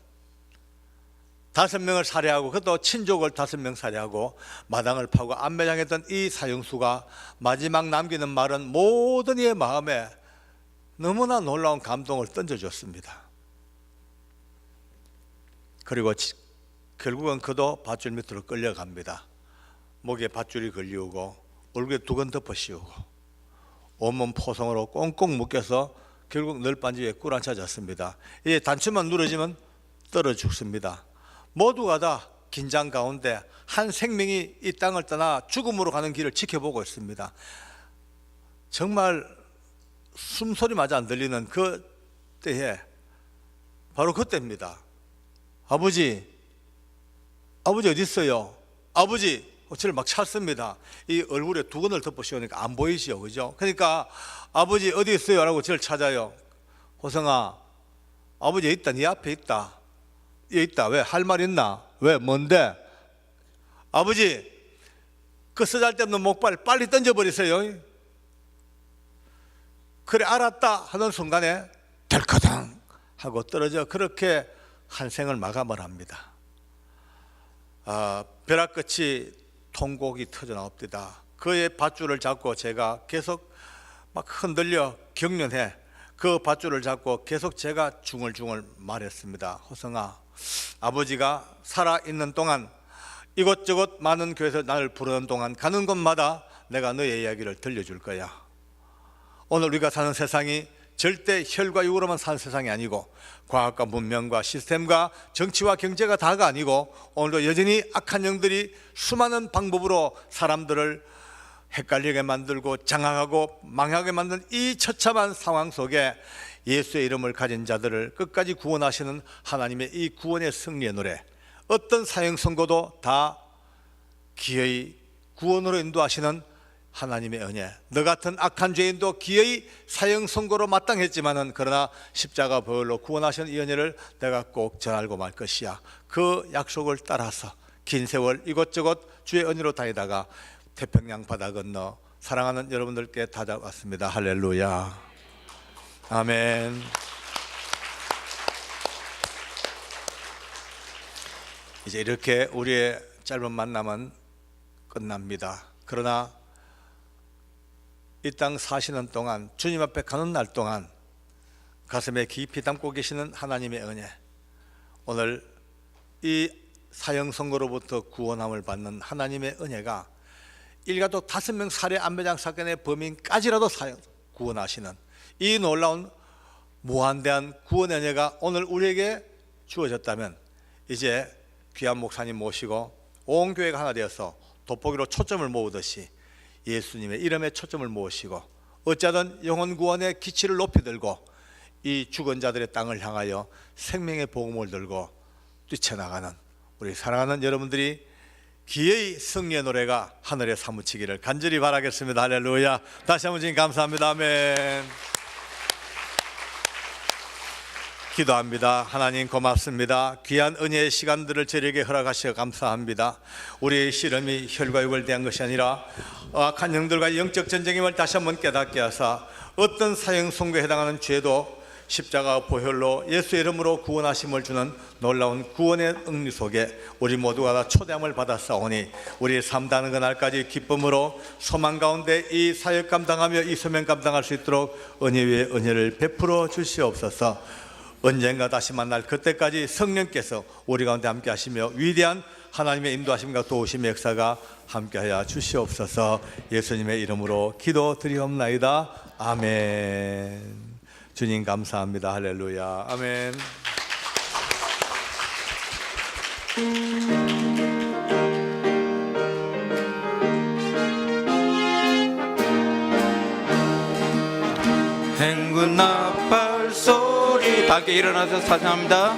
5명을 살해하고, 그것도 친족을 5명 살해하고 마당을 파고 안매장했던 이 사형수가 마지막 남기는 말은 모든 이의 마음에 너무나 놀라운 감동을 던져줬습니다. 그리고 결국은 그도 밧줄 밑으로 끌려갑니다. 목에 밧줄이 걸리우고 얼굴에 두건 덮어 씌우고 온몸 포성으로 꽁꽁 묶여서 결국 널빤지에 꿇어앉혀졌습니다. 이제 단추만 누르지면 떨어 죽습니다. 모두가 다 긴장 가운데 한 생명이 이 땅을 떠나 죽음으로 가는 길을 지켜보고 있습니다. 정말 숨소리마저 안 들리는 그 때에 바로 그때입니다. 아버지 어디 있어요? 아버지, 저를 막 찾습니다. 이 얼굴에 두건을 덮어 씌우니까 안 보이시죠, 그죠? 그러니까 아버지 어디 있어요? 라고 저를 찾아요. 호성아, 아버지 있다. 네 앞에 있다. 여기 있다. 왜? 할 말 있나? 왜? 뭔데? 아버지, 그 쓰잘데없는 목발 빨리 던져버리세요. 그래 알았다 하는 순간에 덜커당 하고 떨어져 그렇게 한 생을 마감을 합니다. 벼락끝이 통곡이 터져나옵니다. 그의 밧줄을 잡고 제가 계속 막 흔들려 격려해 그 밧줄을 잡고 계속 제가 중얼중얼 말했습니다. 호성아, 아버지가 살아있는 동안 이곳저곳 많은 교회에서 나를 부르는 동안 가는 곳마다 내가 너의 이야기를 들려줄 거야. 오늘 우리가 사는 세상이 절대 혈과 육으로만 사는 세상이 아니고 과학과 문명과 시스템과 정치와 경제가 다가 아니고 오늘도 여전히 악한 영들이 수많은 방법으로 사람들을 헷갈리게 만들고 장악하고 망하게 만든 이 처참한 상황 속에 예수의 이름을 가진 자들을 끝까지 구원하시는 하나님의 이 구원의 승리의 노래, 어떤 사형 선고도 다 기어이 구원으로 인도하시는 하나님의 은혜, 너 같은 악한 죄인도 기어이 사형 선고로 마땅했지만은 그러나 십자가 보혈로 구원하시는 이 은혜를 내가 꼭 전하고 말 것이야. 그 약속을 따라서 긴 세월 이곳저곳 주의 은혜로 다니다가 태평양 바다 건너 사랑하는 여러분들께 찾아왔습니다. 할렐루야, 아멘. 이제 이렇게 우리의 짧은 만남은 끝납니다. 그러나 이 땅 사시는 동안, 주님 앞에 가는 날 동안 가슴에 깊이 담고 계시는 하나님의 은혜, 오늘 이 사형 선고로부터 구원함을 받는 하나님의 은혜가 일가족 5명 살해 안매장 사건의 범인까지라도 구원하시는 이 놀라운 무한대한 구원의 은혜가 오늘 우리에게 주어졌다면 이제 귀한 목사님 모시고 온 교회가 하나 되어서 돋보기로 초점을 모으듯이 예수님의 이름에 초점을 모으시고 어찌하든 영혼 구원의 기치를 높이 들고 이 죽은 자들의 땅을 향하여 생명의 복음을 들고 뛰쳐나가는 우리 사랑하는 여러분들이 기회의 승리의 노래가 하늘에 사무치기를 간절히 바라겠습니다. 할렐루야. 다시 한번 주님 감사합니다. 아멘. 기도합니다. 하나님 고맙습니다. 귀한 은혜의 시간들을 저에게 허락하시어 감사합니다. 우리의 씨름이 혈과 육을 대한 것이 아니라 악한 영들과 영적 전쟁임을 다시 한번 깨닫게 하사 어떤 사형 선고에 해당하는 죄도 십자가 보혈로 예수의 이름으로 구원하심을 주는 놀라운 구원의 은리 속에 우리 모두가 다 초대함을 받았사오니 우리의 삶다는 그날까지 기쁨으로 소망 가운데 이 사역 감당하며 이 소명 감당할 수 있도록 은혜 위에 은혜를 베풀어 주시옵소서. 언젠가 다시 만날 그때까지 성령께서 우리 가운데 함께 하시며 위대한 하나님의 인도하심과 도우심의 역사가 함께하여 주시옵소서. 예수님의 이름으로 기도드리옵나이다. 아멘. 주님 감사합니다. 할렐루야. 아멘. 행군 나팔 소리 다 함께 일어나서 찬양합니다.